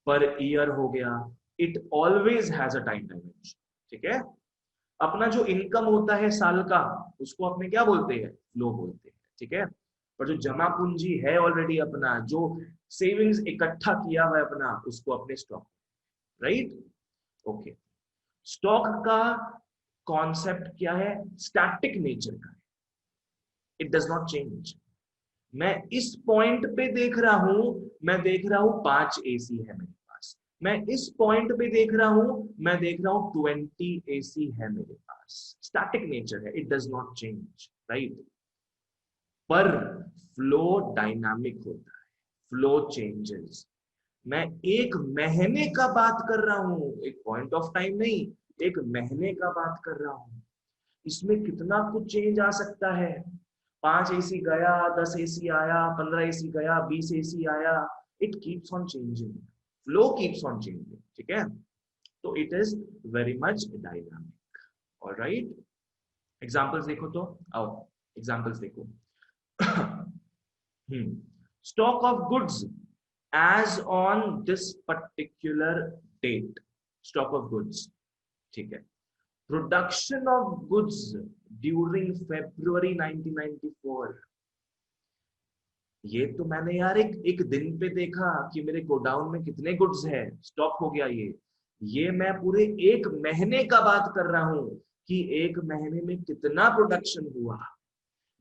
पर ईयर हो गया, it always has a time dimension. ठीक है, अपना जो इनकम होता है साल का, उसको अपने क्या बोलते हैं? फ्लो बोलते हैं। ठीक है, पर जो जमा पूंजी है ऑलरेडी अपना, जो सेविंग्स इकट्ठा किया हुआ है अपना, उसको अपने स्टॉक। Right, okay. स्टॉक का कॉन्सेप्ट क्या है? स्टैटिक नेचर का है, इट डज नॉट चेंज। मैं इस पॉइंट पे देख रहा हूं, मैं देख रहा हूं 5 एसी है मेरे पास। मैं इस पॉइंट पे देख रहा हूं, मैं देख रहा हूं 20 एसी है मेरे पास। स्टैटिक नेचर है, it does not change. Right, पर फ्लो डायनामिक होता है, फ्लो चेंजेस। मैं एक महीने का बात कर रहा हूं, एक पॉइंट ऑफ टाइम नहीं, एक महीने का बात कर रहा हूं। इसमें कितना कुछ चेंज आ सकता है। 5 एसी गया, 10 एसी आया, 15 एसी गया, 20 एसी आया। It keeps on changing, flow keeps on changing. ठीक है, तो it is very much dynamic. Alright, examples देखो तो, आओ एग्जांपल्स देखो। Stock of goods as on this particular date, stock of goods। ठीक है, production of goods during February 1994। ये तो मैंने यार एक दिन पे देखा कि मेरे गोडाउन में कितने गुड्स है, स्टॉक हो गया। ये मैं पूरे एक महीने का बात कर रहा हूं कि एक महीने में कितना प्रोडक्शन हुआ,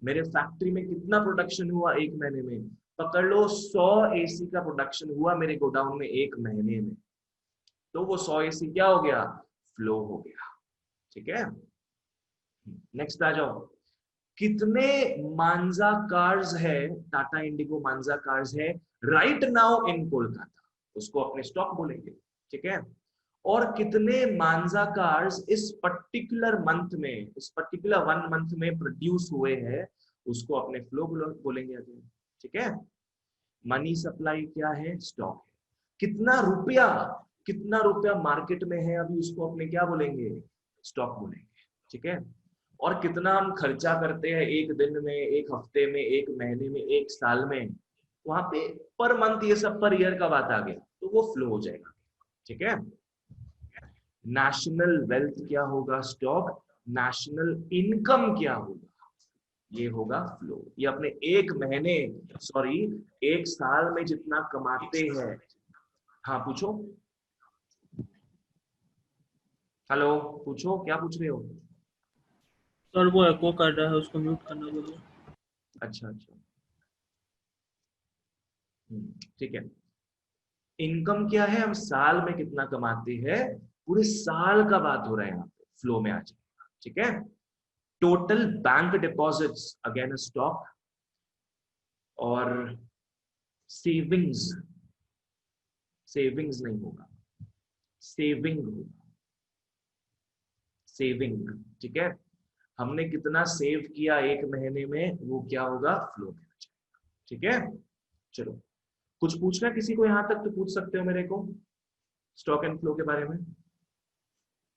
मेरे फैक्ट्री में कितना प्रोडक्शन हुआ एक महीने में। पकड़ लो 100 एसी का प्रोडक्शन हुआ मेरे गोडाउन में एक महीने में, तो वो 100 एसी क्या हो गया? फ्लो हो गया। ठीक है, नेक्स्ट आ जाओ। कितने मांजा कार्स है, टाटा इंडिगो मांजा कार्स है राइट नाउ इन कोलकाता, उसको अपने स्टॉक बोलेंगे। ठीक है, और कितने मांजा कार्स इस पर्टिकुलर मंथ में, इस पर्टिकुलर 1 मंथ में प्रोड्यूस हुए हैं, उसको अपने फ्लो बोलेंगे अगेन। ठीक है, मनी सप्लाई क्या है? स्टॉक है। कितना रुपया मार्केट में है अभी, उसको अपने क्या बोलेंगे? स्टॉक बोलेंगे। ठीक है, और कितना हम खर्चा करते हैं एक दिन में, एक हफ्ते में, एक महीने में, एक साल में, वहां पे पर मंथ ये सब पर ईयर का बात आ गया, तो वो फ्लो हो जाएगा। ठीक है, नेशनल वेल्थ क्या होगा? स्टॉक। नेशनल इनकम क्या होगा? ये होगा फ्लो। ये अपने एक महीने, सॉरी एक साल में जितना कमाते हैं। हाँ पूछो, हेलो, पूछो, क्या पूछ रहे हो? सर वो एको कर रहा है, उसको म्यूट करना बोलिए। अच्छा अच्छा, ठीक है। इनकम क्या है? हम साल में कितना कमाते हैं, पूरे साल का बात हो रहा है यहाँ पे, फ्लो में आ जाएगा। ठीक है, total bank deposits again stock. और सेविंग्स, सेविंग्स नहीं होगा, सेविंग होगा, सेविंग। ठीक है, हमने कितना सेव किया एक महीने में, वो क्या होगा, फ्लो में आ जाएगा। ठीक है, चलो कुछ पूछना किसी को यहां तक तो पूछ सकते हो मेरे को स्टॉक एंड फ्लो के बारे में।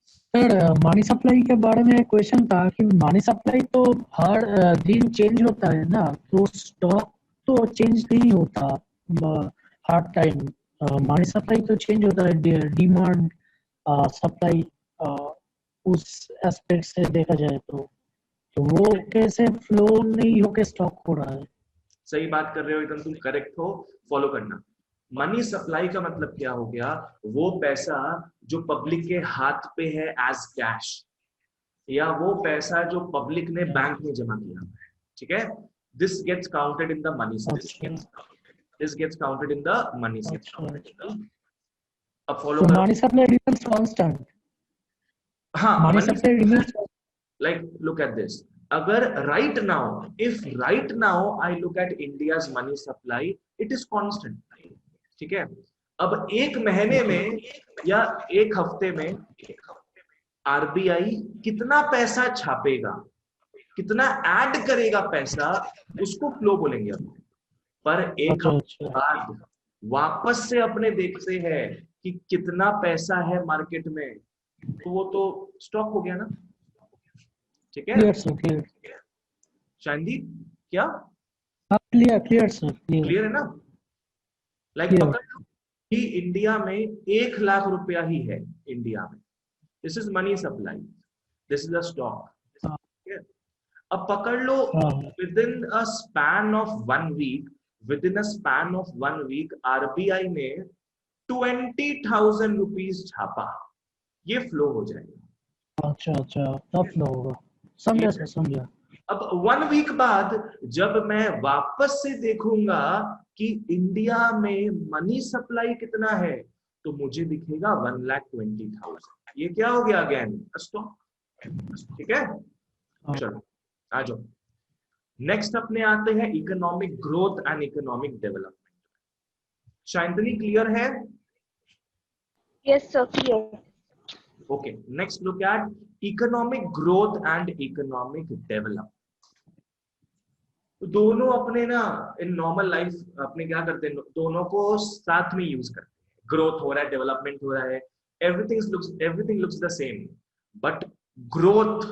सर मनी सप्लाई के बारे में क्वेश्चन था कि मनी सप्लाई तो हर दिन चेंज होता है ना, तो स्टॉक तो चेंज नहीं होता हर टाइम। मनी सप्लाई तो चेंज होता है, डिमांड सप्लाई उस एस्पेक्ट से देखा जाए तो वो कैसे फ्लो नहीं होके स्टॉक हो रहा है। सही बात कर रहे हो, एकदम तुम करेक्ट हो, फॉलो करना। मनी सप्लाई का मतलब क्या हो गया, वो पैसा जो पब्लिक के हाथ पे है एज कैश, या वो पैसा जो पब्लिक ने बैंक में जमा किया है। ठीक है, this gets counted in the money supply, this gets counted in the money supply. अब फॉलो So करो। money supply remains constant. हाँ, Money money supply remains like look at this, अगर right now, if right now I look at India's money supply, it is constant। ठीक है, अब एक महीने में या एक हफ्ते में आरबीआई कितना पैसा छापेगा, कितना ऐड करेगा पैसा, उसको फ्लो बोलेंगे हम। पर एक हफ्ते बाद वापस से अपने देखते हैं कि कितना पैसा है मार्केट में, तो वो तो स्टॉक हो गया ना। ठीक है, clear sir, clear. शांति क्या Clear sir, clear. क्लियर है ना? Like Clear. पकड़ लो कि इंडिया में 1 लाख रुपया ही है इंडिया में, this is money supply, this is a stock. अब पकड़ लो within a span of 1 week, within a span of 1 week RBI ने 20,000 रुपीज छापा, ये फ्लो हो जाएगा। अच्छा तब फ्लो होगा, समझा सर समझा। अब 1 वीक बाद जब मैं वापस से देखूंगा कि इंडिया में मनी सप्लाई कितना है, तो मुझे दिखेगा 1,20,000। ये क्या हो गया, अगेन स्टॉक। ठीक है, चलो आ जाओ। नेक्स्ट अपने आते हैं economic growth and economic development. शांतनी क्लियर है? Yes, sir, clear. Okay, next look at economic growth and economic development. दोनों अपने ना इन नॉर्मल लाइफ अपने क्या करते हैं, दोनों को साथ में यूज करते हैं। ग्रोथ हो रहा है, डेवलपमेंट हो रहा है, everything looks the same, but growth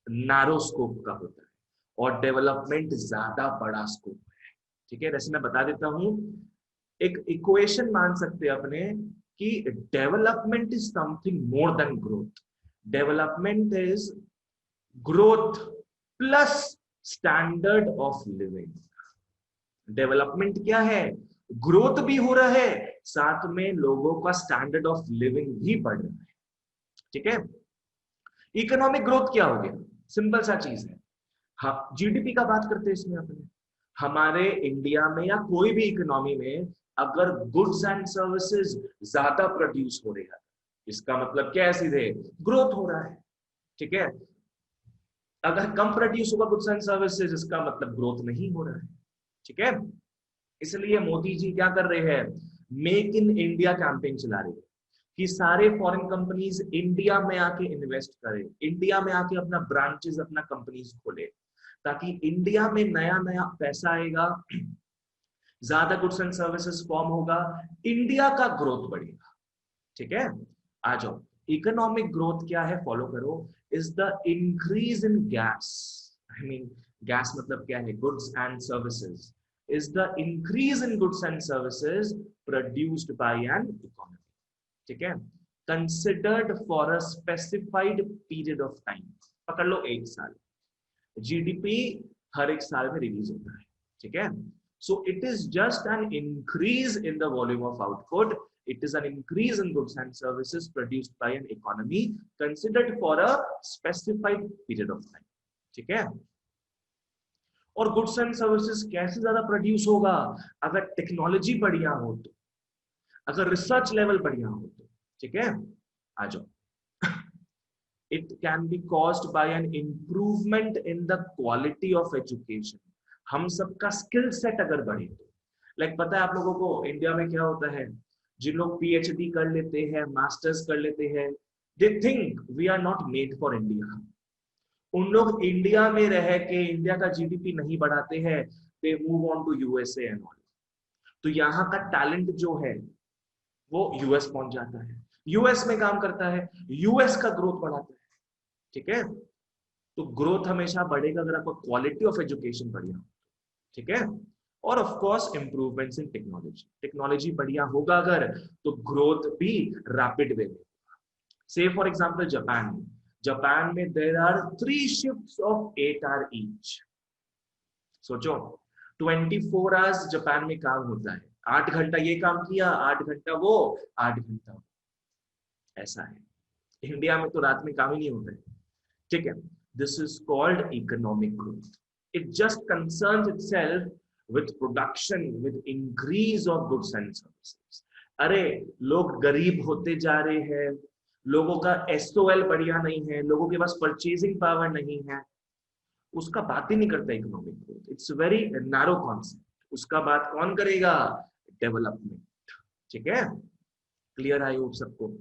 narrow scope का होता है और डेवलपमेंट ज्यादा बड़ा स्कोप है। ठीक है, वैसे मैं बता देता हूं, एक इक्वेशन मान सकते हैं अपने कि development is something more than growth. Development is growth plus standard of living. Development क्या है, ग्रोथ भी हो रहा है, साथ में लोगों का स्टैंडर्ड ऑफ लिविंग भी बढ़ रहा है। ठीक है, इकोनॉमिक ग्रोथ क्या हो गया, सिंपल सा चीज है। हाँ, जीडीपी का बात करते हैं इसमें अपने, हमारे इंडिया में या कोई भी इकोनॉमी में अगर गुड्स एंड सर्विसेज ज्यादा प्रोड्यूस हो रहे हैं, इसका मतलब क्या है, सीधे ग्रोथ हो रहा है। ठीक है, अगर कम प्रोड्यूस होगा गुड्स एंड सर्विसेज, इसका मतलब ग्रोथ नहीं हो रहा है। ठीक है, इसलिए मोदी जी क्या कर रहे हैं, मेक इन इंडिया कैंपेन चला रहे हैं कि सारे फॉरेन कंपनीज इंडिया में आके इन्वेस्ट करें, इंडिया में आके अपना ब्रांचेस, अपना कंपनीज खोले, ताकि इंडिया में नया नया पैसा आएगा, ज्यादा गुड्स एंड सर्विसेज फॉर्म होगा, इंडिया का ग्रोथ बढ़ेगा। ठीक है, आ जाओ। इकोनॉमिक ग्रोथ क्या है, फॉलो करो, is the increase in gas, I mean gas मतलब क्या है, goods and services, is the increase in goods and services produced by an economy. ठीक है, considered for a specified period of time, पकड़ लो 1 साल। जीडीपी हर एक साल में रिलीज होता है। ठीक है, so it is just an increase in the volume of output, it is an increase in goods and services produced by an economy considered for a specified period of time। ठीक है, और goods and services कैसे ज्यादा produce होगा, अगर technology बढ़िया हो तो, अगर रिसर्च लेवल बढ़िया हो तो। ठीक है, आ जाओ। It can be caused by an improvement in the quality of education, हम सबका स्किल सेट अगर बढ़े तो, लाइक पता है आप लोगों को इंडिया में क्या होता है, जिन लोग पीएचडी कर लेते हैं, मास्टर्स कर लेते हैं, they think we are not made for India. उन लोग इंडिया में रह के इंडिया का जीडीपी नहीं बढ़ाते हैं, they move on to USA and all. तो यहाँ का टैलेंट जो है वो यूएस पहुंच जाता है, यूएस में काम करता है, यूएस का ग्रोथ बढ़ाता है। ठीक है, तो ग्रोथ हमेशा बढ़ेगा अगर आपका क्वालिटी ऑफ एजुकेशन बढ़िया हो। ठीक है, और of course improvements in technology, technology बढ़िया होगा अगर तो ग्रोथ भी रैपिड वे में। से फॉर एग्जांपल जापान में there are 3 shifts of 8 hour each. सोचो 24 आवर्स जापान में काम होता है, 8 घंटा ये काम किया, 8 घंटा वो, 8 घंटा वो, ऐसा है। इंडिया में तो रात में काम ही नहीं होता है। ठीक है, this is called economic growth. It just concerns itself with production, with increase of goods and services। अरे लोग गरीब होते जा रहे हैं, लोगों का एसओएल बढ़िया नहीं है, लोगों के पास परचेजिंग पावर नहीं है, उसका बात ही नहीं करता economic growth. It's very narrow concept. उसका बात कौन करेगा? डेवलपमेंट। ठीक है, क्लियर आई होप सबको?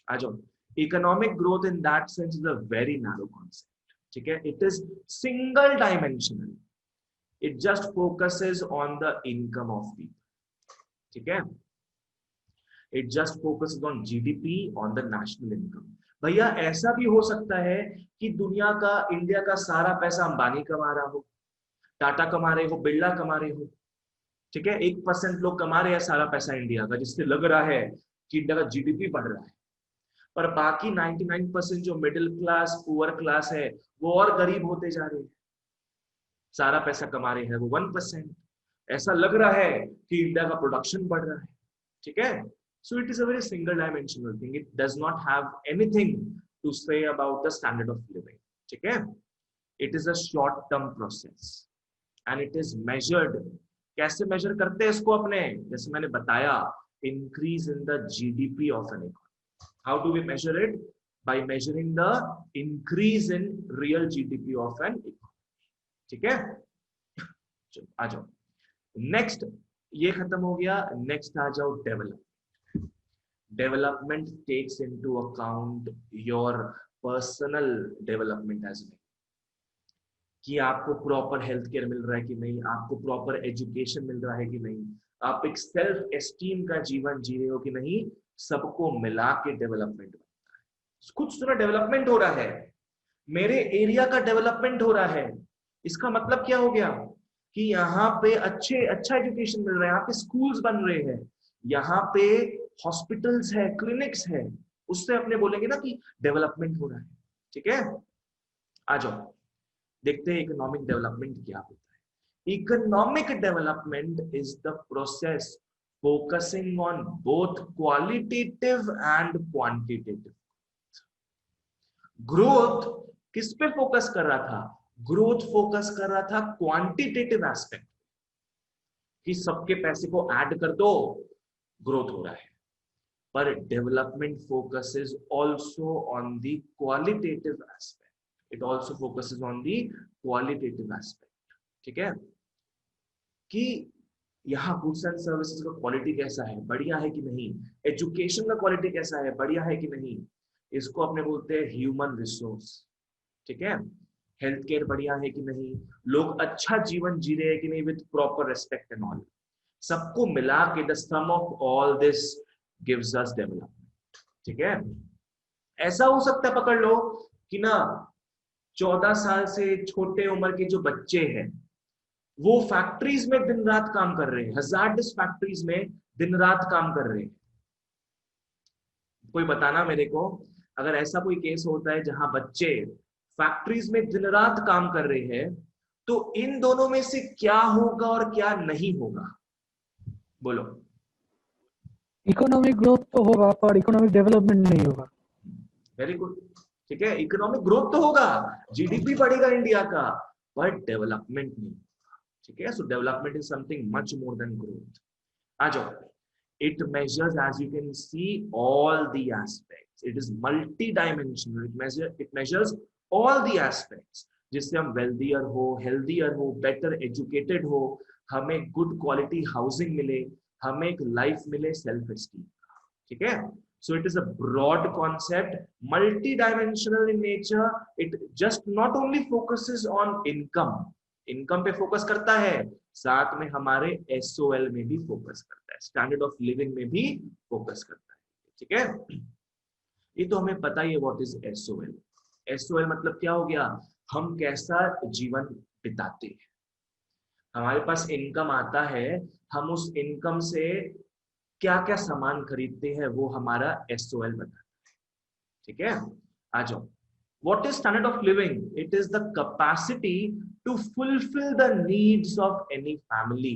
आ जाओ। Economic growth in that sense is a very narrow concept. ठीक है, it is single dimensional. It just focuses on the income of people. ठीक है, it just focuses on GDP, on the national income। भैया ऐसा भी हो सकता है कि दुनिया का, इंडिया का सारा पैसा अंबानी कमा रहा हो, टाटा कमा रहे हो, बिरला कमा रहे हो। ठीक है, 1% लोग कमा रहे हैं सारा पैसा इंडिया का, जिससे लग रहा है कि इंडिया का जीडीपी बढ़ रहा है, पर बाकी 99% जो मिडिल क्लास, पुअर क्लास है, वो और गरीब होते जा रहे हैं। सारा पैसा कमा रहे हैं वो 1%। ऐसा लग रहा है कि इंडिया का प्रोडक्शन बढ़ रहा है। ठीक है, so it is a very single dimensional thing. It does not have anything to say about the standard of living. ठीक है, it is a short term process and it is measured. कैसे measure करते हैं इसको अपने? जैसे मैंने बताया, increase in the GDP of an economy. How do we measure it? By measuring the increase in real GDP of an economy. ठीक है, चलो आ जाओ नेक्स्ट। ये खत्म हो गया, नेक्स्ट आ जाओ development. Development takes into account your personal development as well, कि आपको प्रॉपर हेल्थ केयर मिल रहा है कि नहीं, आपको प्रॉपर एजुकेशन मिल रहा है कि नहीं, आप एक सेल्फ एस्टीम का जीवन जी रहे हो कि नहीं, सबको मिला के डेवलपमेंट बनता है। कुछ सुना डेवलपमेंट हो रहा है, मेरे एरिया का डेवलपमेंट हो रहा है, इसका मतलब क्या हो गया कि यहाँ पे अच्छा एजुकेशन मिल रहा है, यहाँ पे स्कूल्स बन रहे हैं, यहाँ पे हॉस्पिटल्स है, क्लिनिक्स है, उससे अपने बोलेंगे ना कि डेवलपमेंट हो रहा है। ठीक है, आ जाओ देखते हैं इकोनॉमिक डेवलपमेंट क्या होता है। Economic development is the process focusing on both qualitative and quantitative. Growth किस पे फोकस कर रहा था? ग्रोथ फोकस कर रहा था क्वांटिटेटिव एस्पेक्ट, कि सबके पैसे को ऐड कर दो, ग्रोथ हो रहा है। पर development focuses also on the qualitative aspect. It also focuses on the qualitative aspect. ठीक है, कि यहाँ गुड्स एंड सर्विसेज का क्वालिटी कैसा है, बढ़िया है कि नहीं, एजुकेशन का क्वालिटी कैसा है, बढ़िया है कि नहीं, इसको अपने बोलते हैं ह्यूमन रिसोर्स। ठीक है, हेल्थ केयर बढ़िया है कि नहीं, लोग अच्छा जीवन जी रहे हैं कि नहीं, with proper respect and all, सबको मिला के the sum of all this gives us development. ठीक है, ऐसा हो सकता है पकड़ लो कि ना 14 साल से छोटे उम्र के जो बच्चे हैं वो फैक्ट्रीज में दिन रात काम कर रहे हैं, हजार्डस फैक्ट्रीज में दिन रात काम कर रहे हैं। कोई बताना मेरे को, अगर ऐसा कोई केस होता है जहां बच्चे फैक्ट्रीज में दिन रात काम कर रहे हैं, तो इन दोनों में से क्या होगा और क्या नहीं होगा? बोलो। इकोनॉमिक ग्रोथ तो होगा पर इकोनॉमिक डेवलपमेंट नहीं होगा। Very good. ठीक है, इकोनॉमिक ग्रोथ तो होगा, जीडीपी बढ़ेगा इंडिया का, पर डेवलपमेंट नहीं। ठीक है, so development is something much more than growth. आ जाओ, it measures, as you can see, all the aspects. It is multi-dimensional. It measures all the aspects. जिससे हम वेल्दियर हो, हेल्दियर हो, बेटर एजुकेटेड हो, हमें गुड क्वालिटी हाउसिंग मिले, हमें एक लाइफ मिले सेल्फ एस्टीम। ठीक है, so it is a broad concept, multi-dimensional in nature. It just not only focuses on income पे फोकस करता है, साथ में हमारे SOL में भी फोकस करता है, स्टैंडर्ड ऑफ लिविंग में भी फोकस करता है। ठीक है, ये तो हमें पता ही है व्हाट इज SOL। SOL मतलब क्या हो गया, हम कैसा जीवन बिताते हैं। हमारे पास इनकम आता है, हम उस इनकम से क्या क्या सामान खरीदते हैं, वो हमारा SOL बताता है। ठीक है, आ जाओ। What is standard of living? It is the capacity to fulfill the needs of any family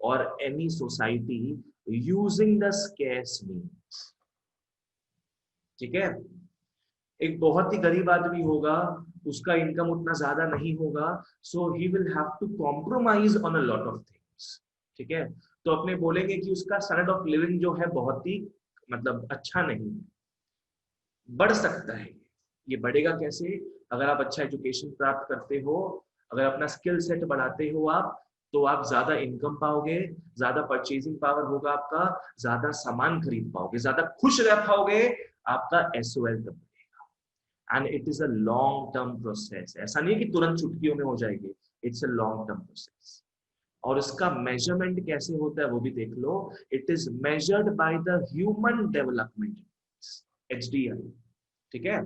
or any society using the scarce means. ठीक है, एक बहुत ही गरीब आदमी होगा, उसका इनकम उतना ज्यादा नहीं होगा, so he will have to compromise on a lot of things. ठीक है, तो अपने बोलेंगे कि उसका स्टैंडर्ड ऑफ लिविंग जो है बहुत ही मतलब अच्छा नहीं, बढ़ सकता है। ये बढ़ेगा कैसे, अगर आप अच्छा एजुकेशन प्राप्त करते हो, अगर अपना स्किल सेट बढ़ाते हो आप, तो आप ज्यादा इनकम पाओगे, ज्यादा परचेजिंग पावर होगा आपका, ज्यादा सामान खरीद पाओगे, ज्यादा खुश रह पाओगे, आपका SOL तब बढ़ेगा। And it is a long term process, ऐसा नहीं कि तुरंत चुटकियों में हो जाएगी, it's a long term process. और इसका मेजरमेंट कैसे होता है वो भी देख लो। It is measured by the human development HDI। ठीक है,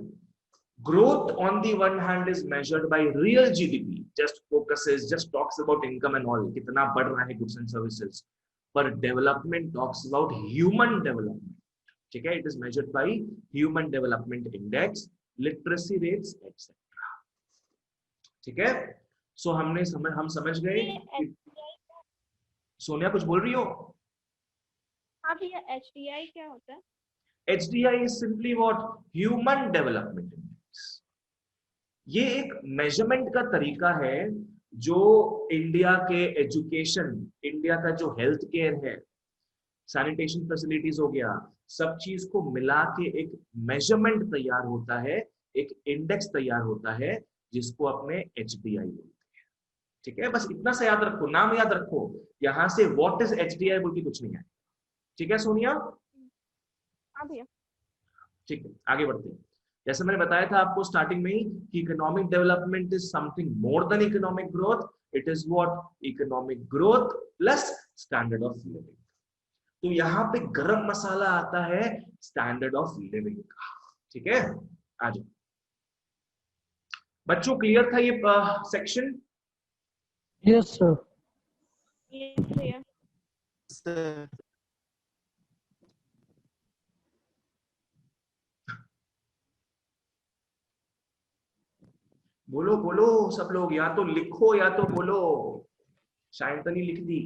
growth on the one hand is measured by real GDP, just talks about income and all, कितना बढ़ रहा है goods and services, पर development talks about human development। ठीक है, it is measured by human development index, literacy rates etc। ठीक है, सो हम समझ गए। सोनिया कुछ बोल रही हो? हाँ भैया, HDI क्या होता है? HDI is simply what? Human Development Index। ये एक मेजरमेंट का तरीका है जो इंडिया के एजुकेशन, इंडिया का जो हेल्थ केयर है, सैनिटेशन फैसिलिटीज हो गया, सब चीज को मिला के एक मेजरमेंट तैयार होता है, एक इंडेक्स तैयार होता है, जिसको अपने HDI बोलते हैं। ठीक है, बस इतना सा याद रखो, नाम याद रखो, यहां से व्हाट इज HDI बोल के कुछ नहीं है। ठीक है सोनिया? हाँ भैया। ठीक है, आगे बढ़ते हैं। जैसे मैंने बताया था आपको स्टार्टिंग में ही कि economic development is something more than economic growth, it is what? Economic growth plus standard of living. तो यहाँ पे गरम मसाला आता है स्टैंडर्ड ऑफ लिविंग का। ठीक है, आ जाओ बच्चों, क्लियर था ये सेक्शन? Yes, sir. Yes भैया। बोलो बोलो सब लोग, या तो लिखो या तो बोलो। शायद तो नहीं लिख दी।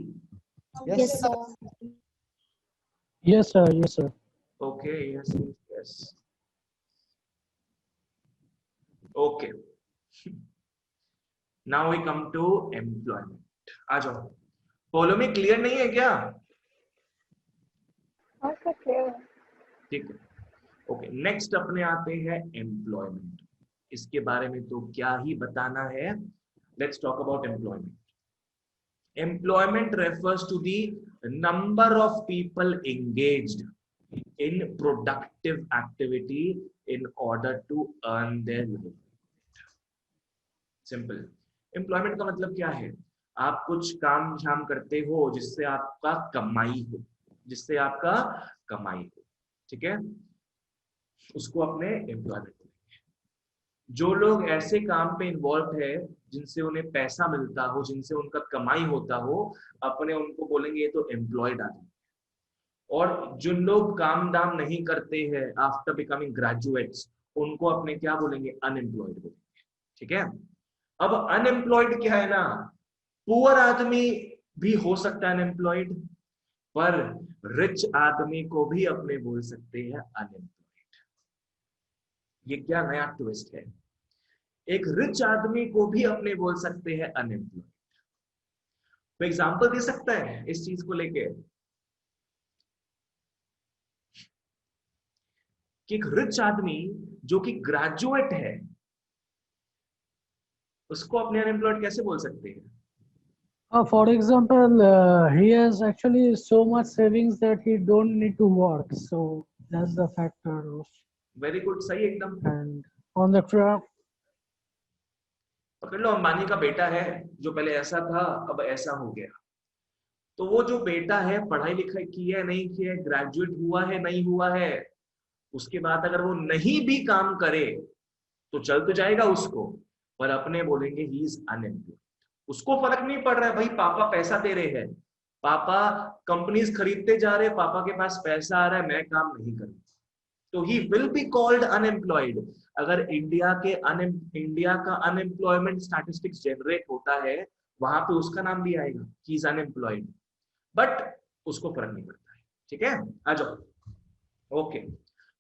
Yes, sir. Yes, sir. Yes, sir. Okay, yes, yes. Okay. Now we come to employment। आ जाओ, फॉलो में क्लियर नहीं है क्या? हाँ सर, क्लियर है। ठीक है, ओके। नेक्स्ट अपने आते हैं एम्प्लॉयमेंट। इसके बारे में तो क्या ही बताना है। Let's talk about employment. Employment refers to the number of people engaged in productive activity in order to earn their livelihood। Simple. Employment का मतलब क्या है? आप कुछ काम झाम करते हो जिससे आपका कमाई हो, जिससे आपका कमाई हो। ठीक है, उसको अपने एम्प्लॉयमेंट। जो लोग ऐसे काम पे इन्वॉल्व है जिनसे उन्हें पैसा मिलता हो, जिनसे उनका कमाई होता हो, अपने उनको बोलेंगे ये तो एम्प्लॉयड आदमी। और जिन लोग काम दाम नहीं करते हैं आफ्टर बिकमिंग ग्रेजुएट्स, उनको अपने क्या बोलेंगे? अनएम्प्लॉयड बोलेंगे। ठीक है, अब अनएम्प्लॉयड क्या है ना, पुअर आदमी भी हो सकता है अनएम्प्लॉयड, पर रिच आदमी को भी अपने बोल सकते हैं अनएम्प्लॉयड। ये क्या नया ट्विस्ट है, एक रिच आदमी को भी अपने बोल सकते हैं अनएम्प्लॉयड। तो एग्जांपल दे सकता है इस चीज को लेके कि एक रिच आदमी जो कि ग्रेजुएट है, उसको अपने अनएम्प्लॉयड कैसे बोल सकते हैं? For example, he has actually so much savings that he don't need to work. So that's the factor. Very good, सही एकदम। And on the track, पकड़ लो, अंबानी का बेटा है जो पहले ऐसा था अब ऐसा हो गया, तो वो जो बेटा है पढ़ाई लिखाई की है नहीं की है, ग्रेजुएट हुआ है नहीं हुआ है, उसके बाद अगर वो नहीं भी काम करे तो चल तो जाएगा उसको, पर अपने बोलेंगे ही इज अनएम्प्लॉयड। उसको फर्क नहीं पड़ रहा है भाई, पापा पैसा दे रहे हैं, पापा कंपनीज खरीदते जा रहे हैं, पापा के पास पैसा आ रहा है, मैं काम नहीं करूँ, तो he will be called unemployed. अगर इंडिया का अनएम्प्लॉयमेंट स्टैटिस्टिक्स जनरेट होता है, वहां पे उसका नाम भी आएगा, ही इज अनएम्प्लॉयड, बट उसको फर्क नहीं पड़ता है। ठीक है, आ जाओ। ओके,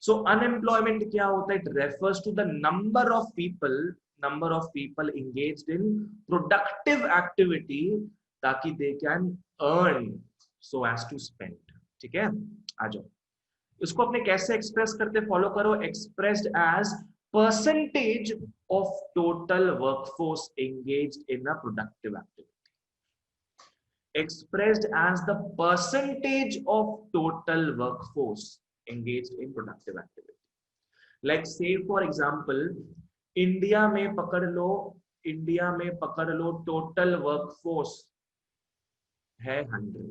सो अनएम्प्लॉयमेंट क्या होता है? It refers to the number of people engaged in productive activity ताकि they can earn so as to spend। ठीक है, आ जाओ। इसको अपने कैसे एक्सप्रेस करते, फॉलो करो। Expressed as percentage of total workforce engaged in a productive activity। expressed as the percentage of total workforce engaged in productive activity। Like say for example, India में पकड़ लो टोटल वर्कफोर्स है 100।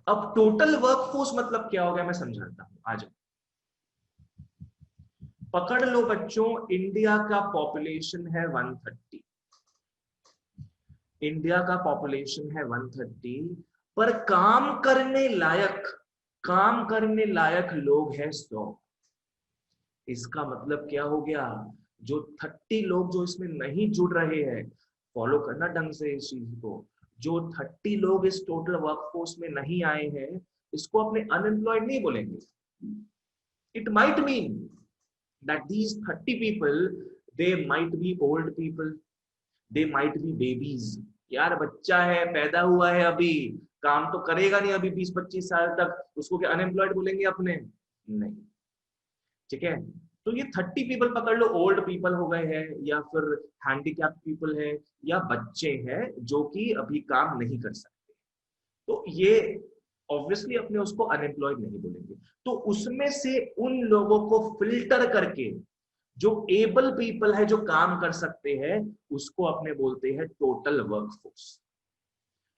अब total workforce मतलब क्या हो गया मैं समझाता हूं, आ जाओ। पकड़ लो बच्चों, इंडिया का पॉपुलेशन है 130, इंडिया का पॉपुलेशन है 130, पर काम करने लायक लोग हैं 100। इसका मतलब क्या हो गया? जो 30 लोग जो इसमें नहीं जुड़ रहे हैं, फॉलो करना ढंग से इस चीज को, जो 30 लोग इस टोटल वर्कफोर्स में नहीं आए हैं, इसको अपने अनएम्प्लॉयड नहीं बोलेंगे। It might mean that these 30 people, they might be old people, they might be babies. यार बच्चा है, पैदा हुआ है अभी, काम तो करेगा नहीं अभी 20-25 साल तक, उसको क्या अनएम्प्लॉयड बोलेंगे अपने? नहीं। ठीक है, तो ये 30 पीपल पकड़ लो, ओल्ड पीपल हो गए हैं, या फिर हैंडीकैप पीपल है, या बच्चे हैं जो कि अभी काम नहीं कर सकते, तो ये ऑब्वियसली अपने उसको अनएम्प्लॉयड नहीं बोलेंगे। तो उसमें से उन लोगों को फिल्टर करके जो एबल पीपल है, जो काम कर सकते हैं, उसको अपने बोलते हैं टोटल वर्कफोर्स।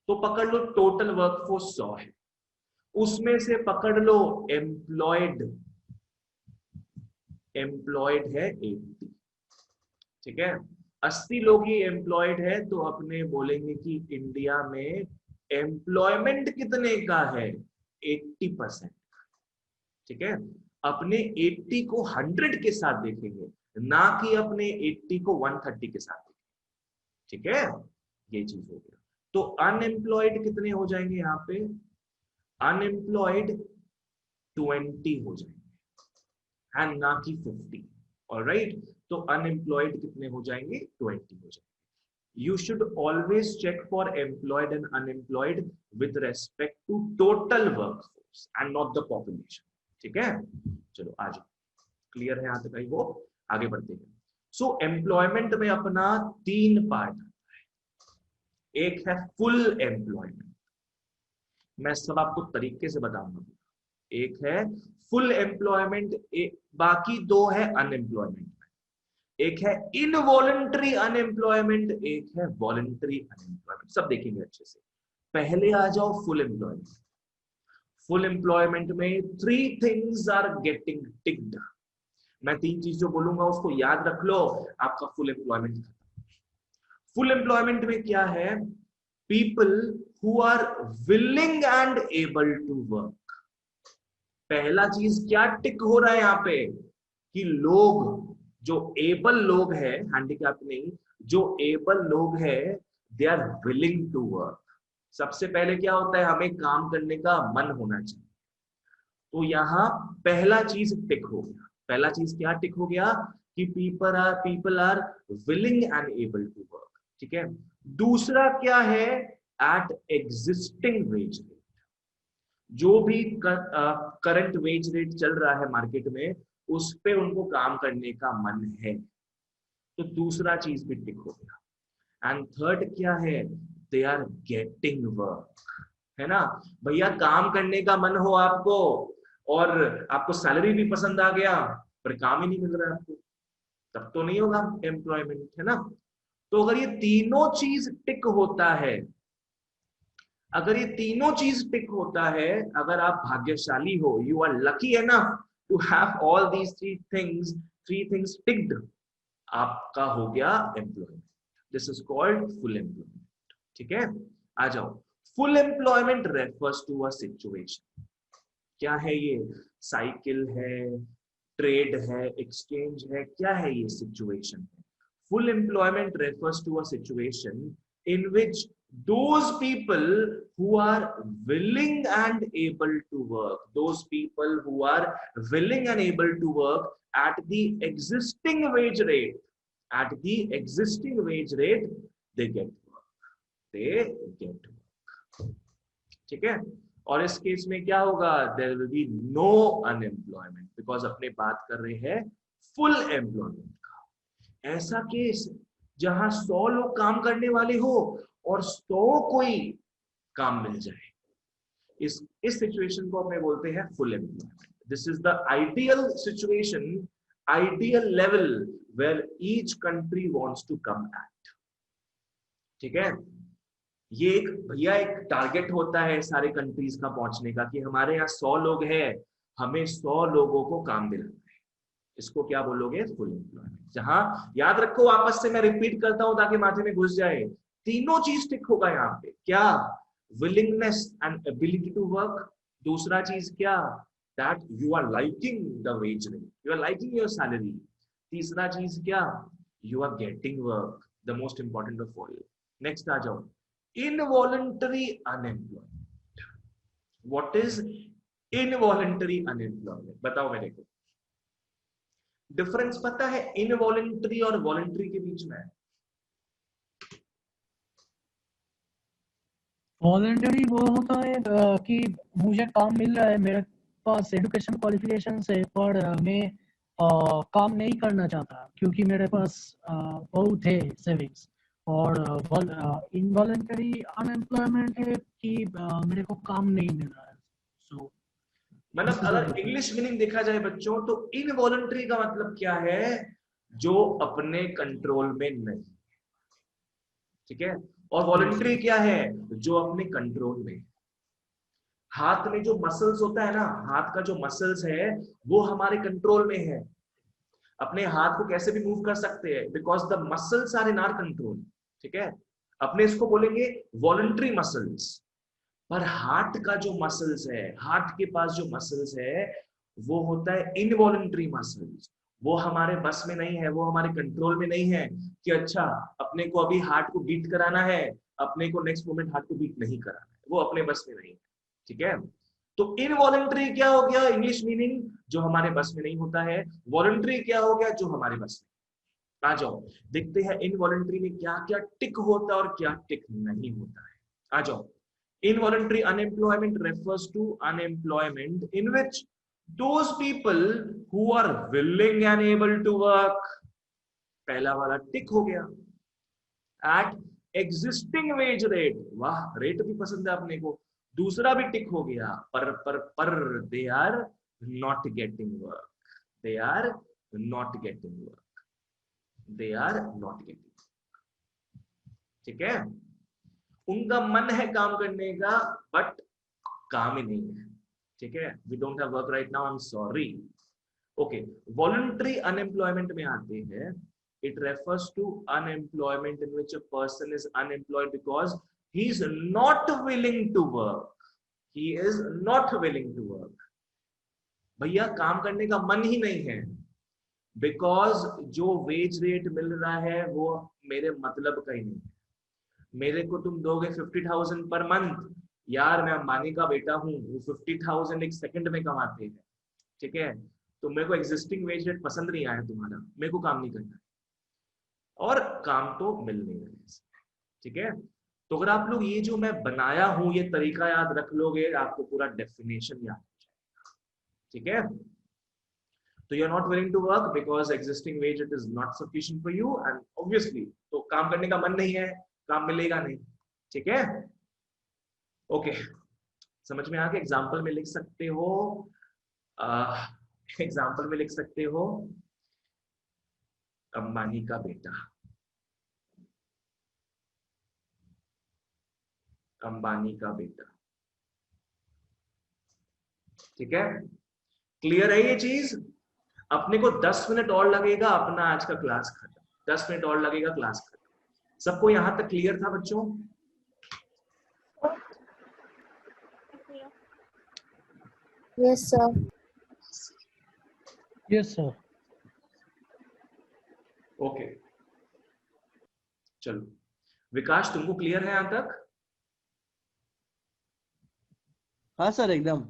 तो पकड़ लो टोटल वर्कफोर्स 100 है, उसमें से पकड़ लो एम्प्लॉयड है 80। ठीक है, 80 लोग ही एम्प्लॉयड है, तो अपने बोलेंगे कि इंडिया में एम्प्लॉयमेंट कितने का है? 80%। ठीक है, अपने 80 को 100 के साथ देखेंगे, ना कि अपने 80 को 130 के साथ देखेंगे। ठीक है, ये चीज हो गया। तो अनएम्प्लॉयड कितने हो जाएंगे यहाँ पे? अनएम्प्लॉयड 20 हो जाएंगे, एंड ना कि 50। ऑलराइट, तो अनएम्प्लॉयड कितने हो जाएंगे? 20 हो जाएंगे। You should always check for employed and unemployed with respect to total workforce and not the population। ठीक है, चलो आज क्लियर है यहाँ तक? आई वो आगे बढ़ते हैं। सो एम्प्लॉयमेंट में अपना 3 पार्ट आता है। एक है फुल एम्प्लॉयमेंट, मैं सब आपको तरीके से बताऊंगा। एक है फुल एम्प्लॉयमेंट, बाकी 2 है अनएम्प्लॉयमेंट। एक है इनवॉलंटरी अनएम्प्लॉयमेंट, एक है वॉलंटरी अनएम्प्लॉयमेंट। सब देखेंगे अच्छे से। पहले आ जाओ फुल एम्प्लॉयमेंट। फुल एम्प्लॉयमेंट में 3 थिंग्स आर गेटिंग टिक्ड। मैं 3 चीज जो बोलूंगा उसको याद रख लो, आपका फुल एम्प्लॉयमेंट खत्म। फुल एम्प्लॉयमेंट में क्या है? People who are willing and able to work. पहला चीज क्या टिक हो रहा है यहाँ पे? कि लोग जो एबल लोग हैं, हैंडीकैप नहीं, जो एबल लोग हैं, they are willing to work. सबसे पहले क्या होता है? हमें काम करने का मन होना चाहिए। तो यहाँ पहला चीज टिक हो गया। पहला चीज क्या टिक हो गया? कि people are willing and able to work. ठीक है, दूसरा क्या है? At existing wage rate. जो भी करंट वेज रेट चल रहा है मार्केट में, उस पे उनको काम करने का मन है। तो दूसरा चीज भी टिक हो गया। एंड थर्ड क्या है, दे आर गेटिंग वर्क, है ना। भैया काम करने का मन हो आपको और आपको सैलरी भी पसंद आ गया पर काम ही नहीं मिल रहा है आपको, तब तो नहीं होगा एम्प्लॉयमेंट, है ना। तो अगर ये तीनों चीज टिक होता है, अगर ये तीनों चीज टिक होता है, अगर आप भाग्यशाली हो, यू आर लकी है ना to have all these three things ticked, आपका हो गया employment. This is called full employment. ठीक है, आ जाओ। Full employment refers to a situation. क्या है ये, साइकिल है, ट्रेड है, एक्सचेंज है, क्या है ये, सिचुएशन है। Full employment refers to a situation in which those people who are willing and able to work, those people who are willing and able to work at the existing wage rate, at the existing wage rate, they get work, they get work। ठीक है, और इस case में क्या होगा, there will be no unemployment, because अपने बात कर रहे हैं full employment। ऐसा केस जहां 100 लोग काम करने वाले हो और 100 कोई काम मिल जाए, इस सिचुएशन को हमें बोलते हैं full employment. This is the ideal situation, ideal level where each country wants to come at. ठीक है, ये एक भैया एक टारगेट होता है सारे कंट्रीज का पहुंचने का कि हमारे यहाँ 100 लोग हैं, हमें 100 लोगों को काम दिलाना है। इसको क्या बोलोगे, फुल एम्प्लॉयमेंट। जहां याद रखो, वापस से मैं रिपीट करता हूं ताकि माथे में घुस जाए, तीनों चीज टिक होगा यहाँ पे। क्या, willingness and ability to work. दूसरा चीज क्या, that you are liking the wage rate, you are liking your salary. तीसरा चीज क्या, you are getting work, the most important of all. Next आ जाओ, involuntary unemployment. What is involuntary unemployment, बताओ मेरे को। डिफरेंस पता है इनवॉलंटरी और वॉलंटरी के बीच में? वॉलंटरी वो होता है कि मुझे काम मिल रहा है, मेरे पास एजुकेशन क्वालिफिकेशन है, पर मैं काम नहीं करना चाहता क्योंकि मेरे पास बहुत है सेविंग्स। और इनवॉलंटरी अनएम्प्लॉयमेंट है कि मेरे को काम नहीं मिल रहा है। सो मतलब अगर इंग्लिश मीनिंग देखा जाए बच्चों, तो इनवॉलंटरी का मतलब क्या है, जो अपने कंट्रोल में नहीं। ठीक है, और वॉलंटरी क्या है, जो अपने कंट्रोल में। हाथ में जो मसल्स होता है ना, हाथ का जो मसल्स है वो हमारे कंट्रोल में है। अपने हाथ को कैसे भी मूव कर सकते हैं, because the muscles are in our control. ठीक है, अपने इसको बोलेंगे वॉलंटरी मसल्स। पर हार्ट का जो मसल्स है, हार्ट के पास जो मसल्स है, वो होता है इनवॉलंटरी मसल्स। वो हमारे बस में नहीं है, वो हमारे कंट्रोल में नहीं है कि अच्छा अपने को अभी हार्ट को बीट कराना है, अपने को नेक्स्ट मोमेंट हार्ट को बीट नहीं कराना है, वो अपने बस में नहीं है। ठीक है, तो इनवॉलंटरी क्या हो गया, इंग्लिश मीनिंग, जो हमारे बस में नहीं होता है। वॉलंटरी क्या हो गया, जो हमारे बस में। आ जाओ देखते हैं इनवॉलंटरी में क्या क्या टिक होता है और क्या टिक नहीं होता है। आ जाओ, involuntary unemployment refers to unemployment in which those people who are willing and able to work, पहला वाला टिक हो गया, at existing wage rate, वाह रेट भी पसंद है अपने को, दूसरा भी टिक हो गया, पर they are not getting work, they are not getting work, they are not getting work। ठीक है, उनका मन है काम करने का बट काम ही नहीं है। ठीक है, we don't have work right now, I am sorry. Okay, voluntary unemployment में आते हैं। It refers to unemployment in which a person is unemployed because he is not willing to work, he is not willing to work. भैया काम करने का मन ही नहीं है, बिकॉज जो वेज रेट मिल रहा है वो मेरे मतलब का ही नहीं है। मेरे को तुम दोगे 50,000 पर मंथ, यार मैं अंबानी का बेटा हूँ, वो 50,000 एक सेकंड में कमाते हैं। ठीक है, तो मेरे को एग्जिस्टिंग वेज रेट पसंद नहीं आया तुम्हारा, मेरे को काम नहीं करना और काम तो मिल नहीं रहा। ठीक है, तो अगर आप लोग ये जो मैं बनाया हूं ये तरीका याद रख लोगे, आपको पूरा डेफिनेशन याद हो जाएगा। ठीक है, तो you are not willing to work because existing wage it is not sufficient for you and obviously तो काम करने का मन नहीं है, काम मिलेगा नहीं। ठीक है, ओके समझ में आ गया। एग्जाम्पल में लिख सकते हो, एग्जाम्पल में लिख सकते हो अंबानी का बेटा, अंबानी का बेटा। ठीक है, क्लियर है ये चीज। अपने को 10 मिनट और लगेगा, अपना आज का क्लास खत्म। 10 मिनट और लगेगा, क्लास खत्म। सबको यहां तक क्लियर था बच्चों? Yes sir. Yes, sir. Okay चलो, विकास तुमको क्लियर है यहां तक? हाँ सर एकदम।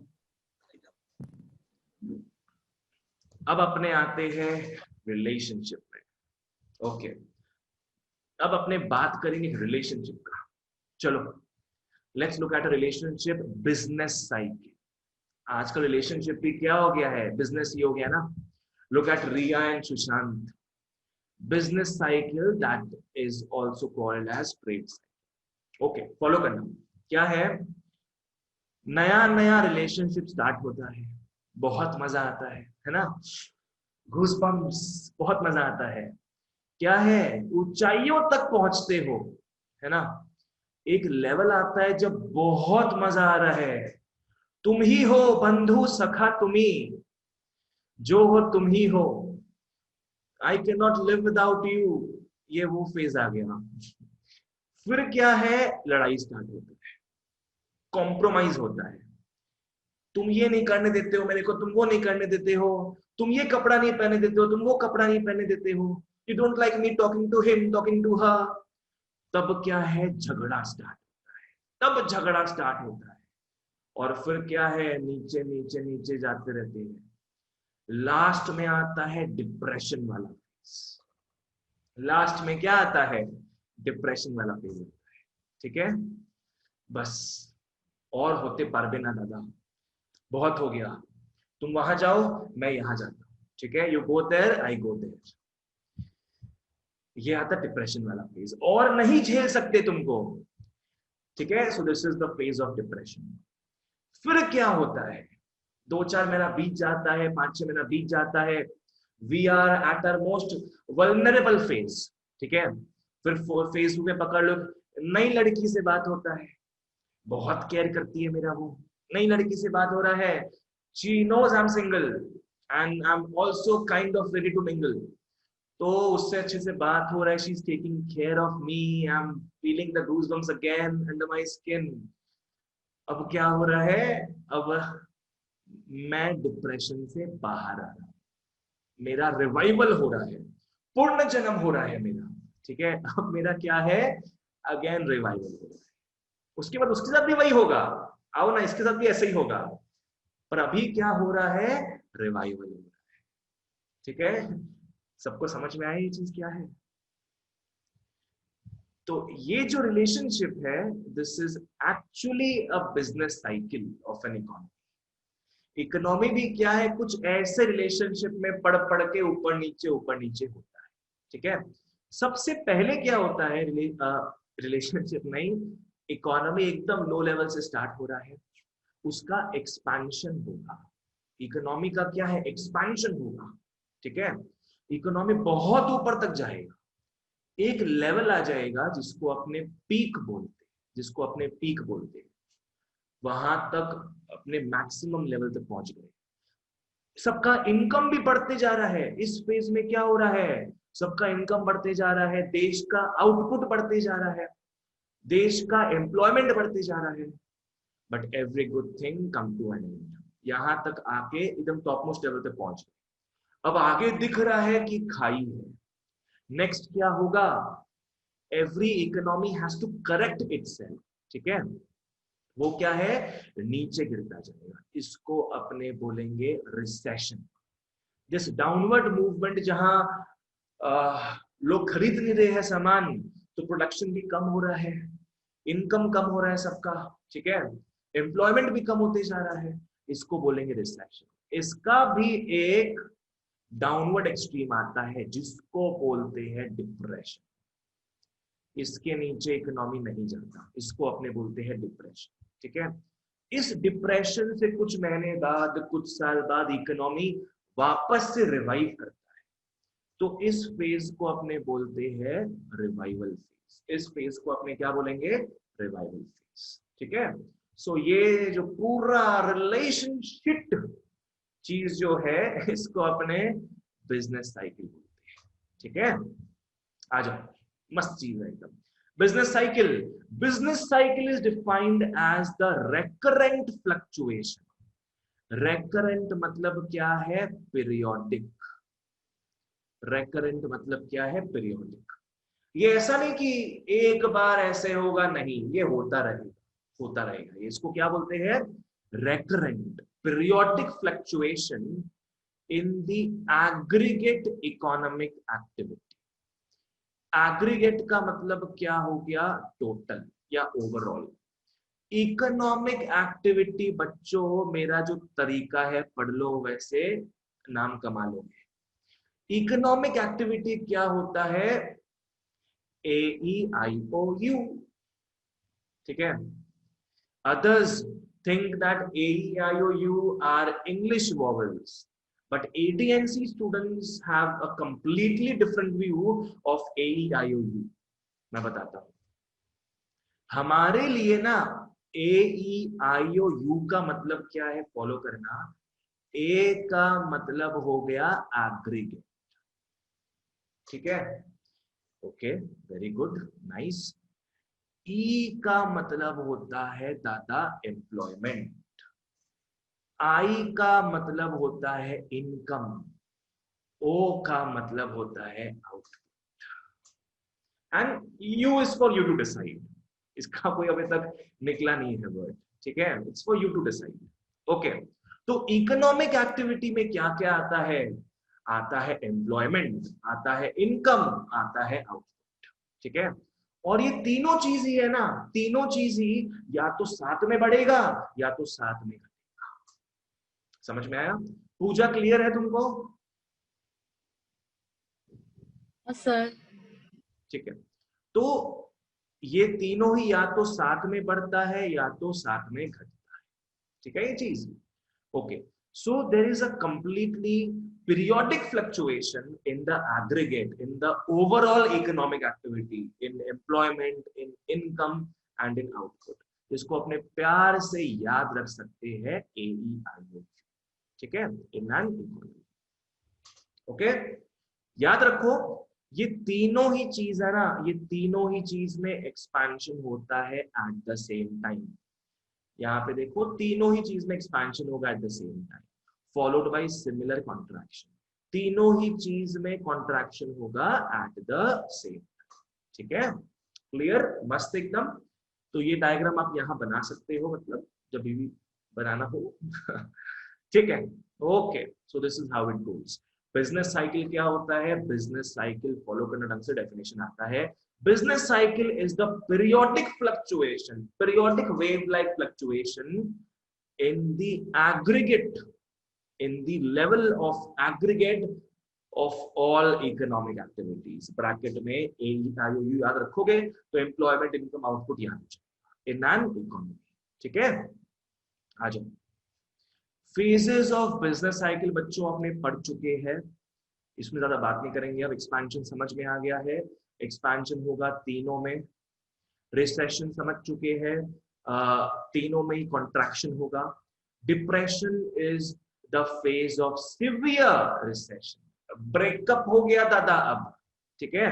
अब अपने आते हैं रिलेशनशिप में। ओके अब अपने बात करेंगे रिलेशनशिप का। चलो let's look at a relationship business cycle. आजकल रिलेशनशिप भी क्या हो गया है, बिजनेस ही हो गया ना। Look at Riya and Sushant, business cycle that is also called as trade cycle. Okay follow करना। क्या है, नया नया रिलेशनशिप स्टार्ट होता है, बहुत मजा आता है ना, गूज़बम्प्स, बहुत मजा आता है। क्या है, ऊंचाइयों तक पहुंचते हो, है ना। एक लेवल आता है जब बहुत मजा आ रहा है, तुम ही हो बंधु सखा तुम्ही, जो हो तुम ही हो, I can not live without you, ये वो फेज आ गया। फिर क्या है, लड़ाई स्टार्ट होती है, कॉम्प्रोमाइज होता है। तुम ये नहीं करने देते हो मेरे को, तुम वो नहीं करने देते हो, तुम ये कपड़ा नहीं पहने देते हो, तुम वो कपड़ा नहीं पहने देते हो, you don't like me talking to him, talking to her. तब क्या है, झगड़ा स्टार्ट होता है, तब झगड़ा स्टार्ट होता है। और फिर क्या है, नीचे नीचे नीचे जाते रहते हैं। लास्ट में आता है डिप्रेशन वाला फेज। लास्ट में क्या आता है, डिप्रेशन वाला फेज होता है। ठीक है, बस और होते पारबे ना दादा, बहुत हो गया, तुम वहां जाओ मैं यहां जाता हूं। ठीक है, you go there I go there. ये आता डिप्रेशन वाला फेज, और नहीं झेल सकते तुमको। ठीक है, so this is the phase of depression. फिर क्या होता है, 2-4 महीना बीत जाता है, 5-6 महीना बीत जाता है, we are at our most vulnerable phase. ठीक है, फिर फेसबुक पे पकड़ लो, नई लड़की से बात होता है, बहुत केयर करती है मेरा वो, नई लड़की से बात हो रहा है, she knows I am single and I am also kind of ready to mingle. तो उससे अच्छे से बात हो रहा है, she is taking care of me, I am feeling the goosebumps again under my skin. अब क्या हो रहा है, अब मैं डिप्रेशन से बाहर आ रहा हूं, मेरा रिवाइवल हो रहा है, पूर्ण जन्म हो रहा है मेरा। ठीक है, अब मेरा क्या है, अगेन रिवाइवल हो रहा है। उसके बाद उसके साथ भी वही होगा, आओ ना इसके साथ भी ऐसे ही होगा, पर अभी क्या हो रहा है, रिवाइवल हो रहा है। ठीक है, सबको समझ में आया ये चीज क्या है? तो ये जो रिलेशनशिप है, this is actually a business cycle of an economy. Economy भी क्या है, कुछ ऐसे रिलेशनशिप में पढ़ पढ़ के ऊपर नीचे होता है। ठीक है, सबसे पहले क्या होता है, रिलेशनशिप नहीं, इकोनॉमी एकदम लो लेवल से स्टार्ट हो रहा है, उसका एक्सपेंशन होगा। इकोनॉमी का क्या है, एक्सपेंशन होगा। ठीक है, इकोनॉमी बहुत ऊपर तक जाएगा, एक लेवल आ जाएगा जिसको अपने पीक बोलते हैं, वहां तक अपने मैक्सिमम लेवल तक पहुंच गए। सबका इनकम भी बढ़ते जा रहा है, इस फेज में क्या हो रहा है, सबका इनकम बढ़ते जा रहा है, देश का आउटपुट बढ़ते जा रहा है, देश का एम्प्लॉयमेंट बढ़ते जा रहा है। But every good thing come to an end, यहां तक आके एकदम टॉप मोस्ट लेवल तक पहुंच गए। अब आगे दिख रहा है कि खाई है। नेक्स्ट क्या होगा, every economy has to correct itself. ठीक है, वो क्या है, नीचे गिरता जाएगा, इसको अपने बोलेंगे रिसेशन। दिस डाउनवर्ड मूवमेंट, जहां लोग खरीद नहीं रहे हैं सामान, तो प्रोडक्शन भी कम हो रहा है, इनकम कम हो रहा है सबका। ठीक है, एम्प्लॉयमेंट भी कम होते जा रहा है, इसको बोलेंगे रिसेशन। इसका भी एक डाउनवर्ड एक्सट्रीम आता है जिसको बोलते हैं डिप्रेशन। इसके नीचे इकोनॉमी नहीं जाता, इसको अपने बोलते हैं डिप्रेशन। ठीक है, इस डिप्रेशन से कुछ महीने बाद, कुछ साल बाद इकोनॉमी वापस से रिवाइव करता है, तो इस फेज को अपने बोलते हैं रिवाइवल फेज। इस फेज को अपने क्या बोलेंगे? Revival phase. ठीक है, सो ये जो पूरा रिलेशनशिप चीज जो है इसको अपने बिजनेस साइकिल बोलते हैं। ठीक है, आ जाओ, मस्त चीज है एकदम। Business cycle, business cycle is defined as the recurrent fluctuation. Recurrent मतलब क्या है? पीरियोडिक। रेकरेंट मतलब क्या है? पीरियोडिक। ये ऐसा नहीं कि एक बार ऐसे होगा, नहीं, ये होता रहेगा, होता रहेगा। इसको क्या बोलते हैं? Recurrent periodic fluctuation in the aggregate economic activity. Aggregate का मतलब क्या हो गया? टोटल या ओवरऑल। इकोनॉमिक एक्टिविटी बच्चों, मेरा जो तरीका है पढ़ लो, वैसे नाम कमा लोगे। इकोनॉमिक एक्टिविटी क्या होता है? AEIOU। ठीक है, others think that AEIOU are English vowels, but ATNC students have a completely different view of AEIOU। मैं बताता हूं, हमारे लिए ना AEIOU का मतलब क्या है? फॉलो करना। A का मतलब हो गया एग्रीगेट। ठीक है, ओके, वेरी गुड, नाइस। ई का मतलब होता है दादा एम्प्लॉयमेंट। आई का मतलब होता है इनकम। ओ का मतलब होता है output. And you is for you to decide. इसका कोई अभी तक निकला नहीं है वर्ड। ठीक है, it's for you to decide. Okay, तो इकोनॉमिक एक्टिविटी में क्या क्या आता है? आता है एम्प्लॉयमेंट, आता है इनकम, आता है आउटपुट। ठीक है, और ये तीनों चीज ही है ना, तीनों चीज ही या तो साथ में बढ़ेगा या तो साथ में घटेगा। समझ में आया? पूजा क्लियर है तुमको? सर। ठीक है, तो ये तीनों ही या तो साथ में बढ़ता है या तो साथ में घटता है। ठीक है, ये चीज। Okay, so there is a completely periodic fluctuation in the aggregate, in the overall economic activity, in employment, in income and in output। इसको अपने प्यार से याद रख सकते हैं AEIOU। ठीक है, इन एन इकोनॉमी। ओके, याद रखो, ये तीनों ही चीज है ना, ये तीनों ही चीज में एक्सपेंशन होता है एट द सेम टाइम। यहाँ पे देखो, तीनों ही चीज में एक्सपेंशन होगा at the same time, followed by similar contraction. तीनों ही चीज में कॉन्ट्रैक्शन होगा एट द सेम टाइम। ठीक है, क्लियर, मस्त एकदम। तो ये डायग्राम आप यहाँ बना सकते हो, मतलब जब भी बनाना हो। ठीक है, okay, so this is how it goes. Business cycle क्या होता है? बिजनेस साइकिल फॉलो करना ढंग से डेफिनेशन आता है। Business cycle is the periodic fluctuation, periodic wave-like fluctuation in the aggregate, in the level of aggregate of all economic activities. Bracket में AEIOU याद रखोगे तो employment, income, output याद हो जाएगा in an economy। ठीक है, आ जाओ। Phases of business cycle बच्चों आपने पढ़ चुके हैं, इसमें ज्यादा बात नहीं करेंगे। अब एक्सपेंशन समझ में आ गया है, एक्सपेंशन होगा तीनों में। रिसेशन समझ चुके हैं, तीनों में ही कॉन्ट्रैक्शन होगा। Depression is the phase of severe recession. Breakup हो गया दादा अब। ठीक है,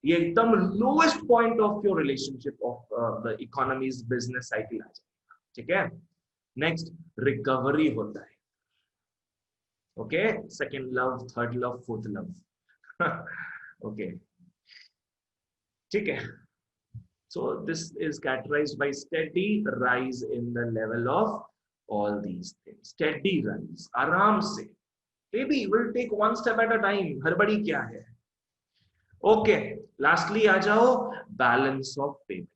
ये एकदम lowest point of your relationship of the economies business cycle आ जाएगा। ठीक है, नेक्स्ट रिकवरी होता है। Okay, second love, third love, fourth love. Okay, ठीक है, so this is characterized by steady rise in the level of all these things। steady rise, आराम से, baby will take one step at a time। हड़बड़ी क्या है? Okay, lastly आ जाओ balance of payment.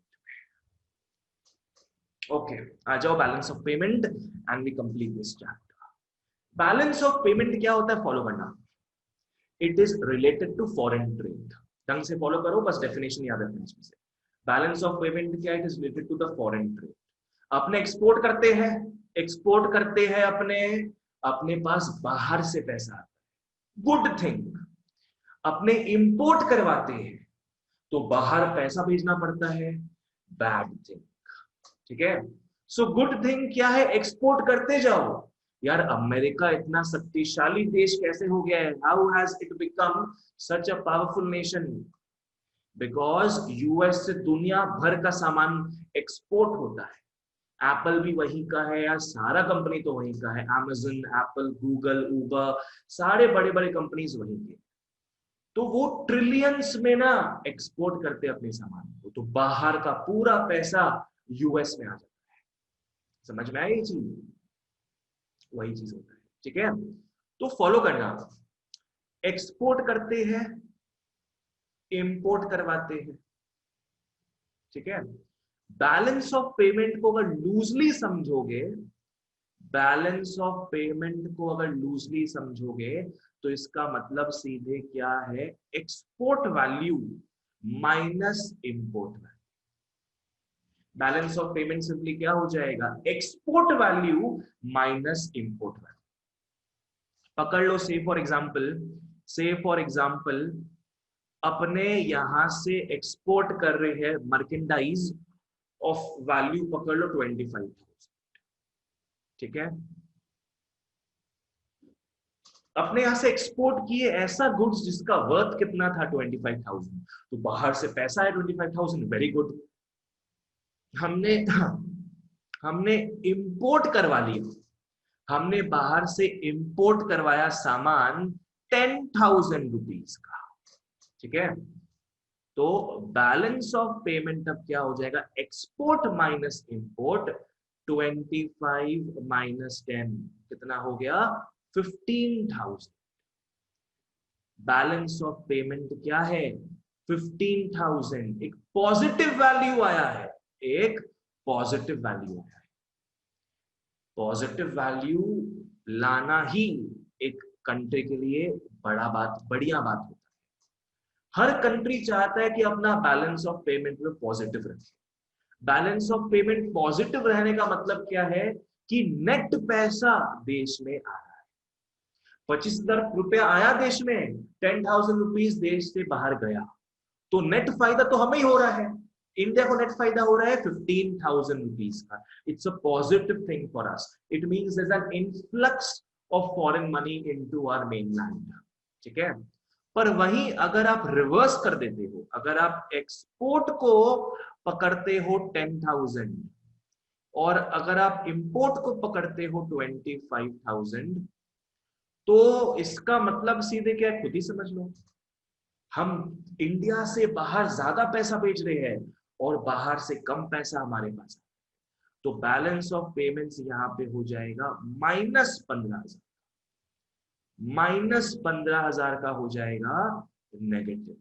Okay, आ जाओ balance of payment and we complete this chapter. Balance of payment क्या होता है? फॉलो करना। It is related to foreign trade. ढंग से फॉलो करो, बस डेफिनेशन याद रखना इसमें से। बैलेंस ऑफ पेमेंट क्या है? It is related to the foreign trade. अपने एक्सपोर्ट करते हैं, अपने अपने पास बाहर से पैसा आता है, गुड थिंग। अपने इंपोर्ट करवाते हैं तो बाहर पैसा भेजना पड़ता है, बैड थिंग। ठीक है, सो गुड थिंग क्या है? एक्सपोर्ट करते जाओ। यार अमेरिका इतना शक्तिशाली देश कैसे हो गया है? How has it become such a powerful nation? Because US से दुनिया भर का सामान एक्सपोर्ट होता है। एप्पल भी वहीं का है यार, सारा कंपनी तो वहीं का है, अमेजन, एप्पल, गूगल, उबर, सारे बड़े बड़े कंपनीज वहीं के। तो वो ट्रिलियंस में ना एक्सपोर्ट करते हैं अपने सामान को, तो बाहर का पूरा पैसा यूएस में आ जाता है। समझ में आई ये चीज? वही चीज होता है। ठीक है, तो फॉलो करना, एक्सपोर्ट करते हैं, इंपोर्ट करवाते हैं। ठीक है, बैलेंस ऑफ पेमेंट को अगर लूजली समझोगे, बैलेंस ऑफ पेमेंट को अगर लूजली समझोगे तो इसका मतलब सीधे क्या है? Export value minus import value. Balance of payment simply क्या हो जाएगा? Export value minus import value. पकड़ लो, से फॉर एग्जांपल अपने यहां से एक्सपोर्ट कर रहे हैं मर्केंडाइज ऑफ वैल्यू, पकड़ लो 25,000। ठीक है, अपने यहां से एक्सपोर्ट किए ऐसा गुड्स जिसका वर्थ कितना था? 25,000। तो बाहर से पैसा है 25,000, वेरी गुड। हमने इंपोर्ट करवा लिया, हमने बाहर से इंपोर्ट करवाया सामान 10,000 रुपीज का। ठीक है, तो बैलेंस ऑफ पेमेंट अब क्या हो जाएगा? एक्सपोर्ट माइनस इंपोर्ट, 25 माइनस 10 कितना हो गया? 15,000। बैलेंस ऑफ पेमेंट क्या है? 15,000। एक पॉजिटिव वैल्यू आया है, एक पॉजिटिव वैल्यू आया है। पॉजिटिव वैल्यू लाना ही एक कंट्री के लिए बढ़िया बात होता है। हर कंट्री चाहता है कि अपना बैलेंस ऑफ पेमेंट में पॉजिटिव रखे। बैलेंस ऑफ पेमेंट पॉजिटिव रहने का मतलब क्या है? कि नेट पैसा देश में आ रहा है। 25,000 रुपया आया देश में, 10,000 रुपीज देश से बाहर गया, तो नेट फायदा तो हमें ही हो रहा है। इंडिया को नेट फायदा हो रहा है 15,000 रुपीज का। It's a positive thing for us. It means there is an influx of foreign money into our mainland. ठीक है, पर वहीं अगर आप रिवर्स कर देते हो, अगर आप एक्सपोर्ट को पकड़ते हो 10,000 और अगर आप इंपोर्ट को पकड़ते हो 25,000, तो इसका मतलब सीधे क्या है? खुद ही समझ लो। हम इंडिया से बाहर ज्यादा पैसा भेज रहे हैं और बाहर से कम पैसा हमारे पास है, तो बैलेंस ऑफ पेमेंट्स यहां पे हो जाएगा -15,000। -15,000 का हो जाएगा नेगेटिव।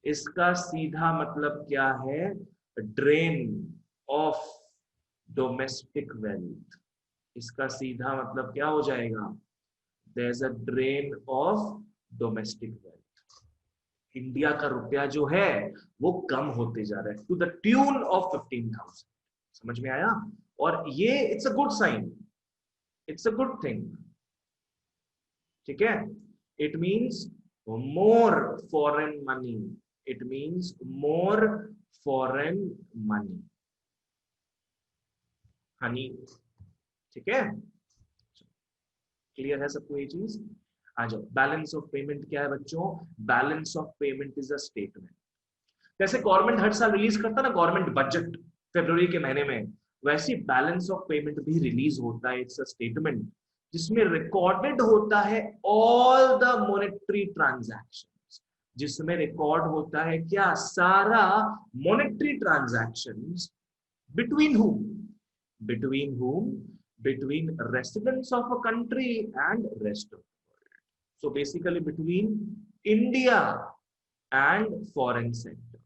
इसका सीधा मतलब क्या है? Drain of domestic wealth. इसका सीधा मतलब क्या हो जाएगा? There is a drain of domestic wealth. India का रुपया जो है वो कम होते जा रहा है टू द ट्यून ऑफ 15,000। समझ में आया? और ये it's a good sign, it's a good thing. ठीक है, it means more foreign money, it means more foreign money, honey. ठीक है, क्लियर है सबको ये चीज? आ जाओ, बैलेंस ऑफ पेमेंट क्या है बच्चों? Balance of payment is a statement. जैसे गवर्नमेंट हर साल रिलीज करता है ना गवर्नमेंट बजट फरवरी के महीने में, वैसे बैलेंस ऑफ पेमेंट भी रिलीज होता है। इट्स अ स्टेटमेंट जिसमें रिकॉर्डेड होता है ऑल द मॉनेटरी ट्रांजैक्शंस, जिसमें रिकॉर्ड होता है क्या? सारा monetary transactions. Between whom? Between whom? Between residents of a country and rest of the world. So basically between India and foreign sector.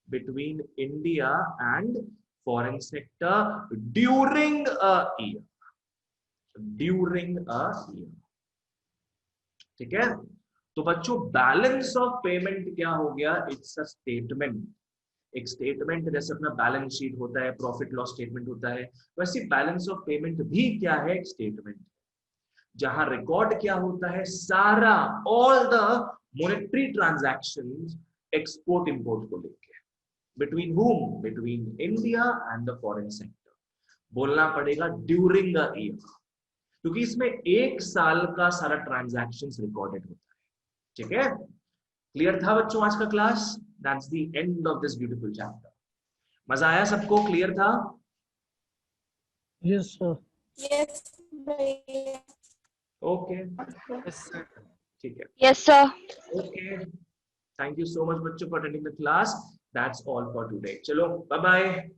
Between India and foreign sector during a year. During a year. ठीक है, तो बच्चों balance of payment क्या हो गया? It's a statement. एक statement जैसे अपना बैलेंस शीट होता है, प्रॉफिट लॉस स्टेटमेंट होता है, वैसे बैलेंस ऑफ पेमेंट भी क्या है? एक स्टेटमेंट, जहां रिकॉर्ड क्या होता है? सारा all the monetary transactions export import को लेके, between whom? Between India and the foreign sector. बोलना पड़ेगा ड्यूरिंग द ईयर, क्योंकि इसमें एक साल का सारा ट्रांजैक्शंस रिकॉर्डेड होता है। ठीक है, क्लियर था बच्चों आज का class? That's the end of this beautiful chapter. मजा आया सबको? क्लियर था? Yes, sir. यस भैया। ओके, ठीक है, yes sir. Okay, thank you so much बच्चों for attending the class. That's all for today. चलो बाय बाय।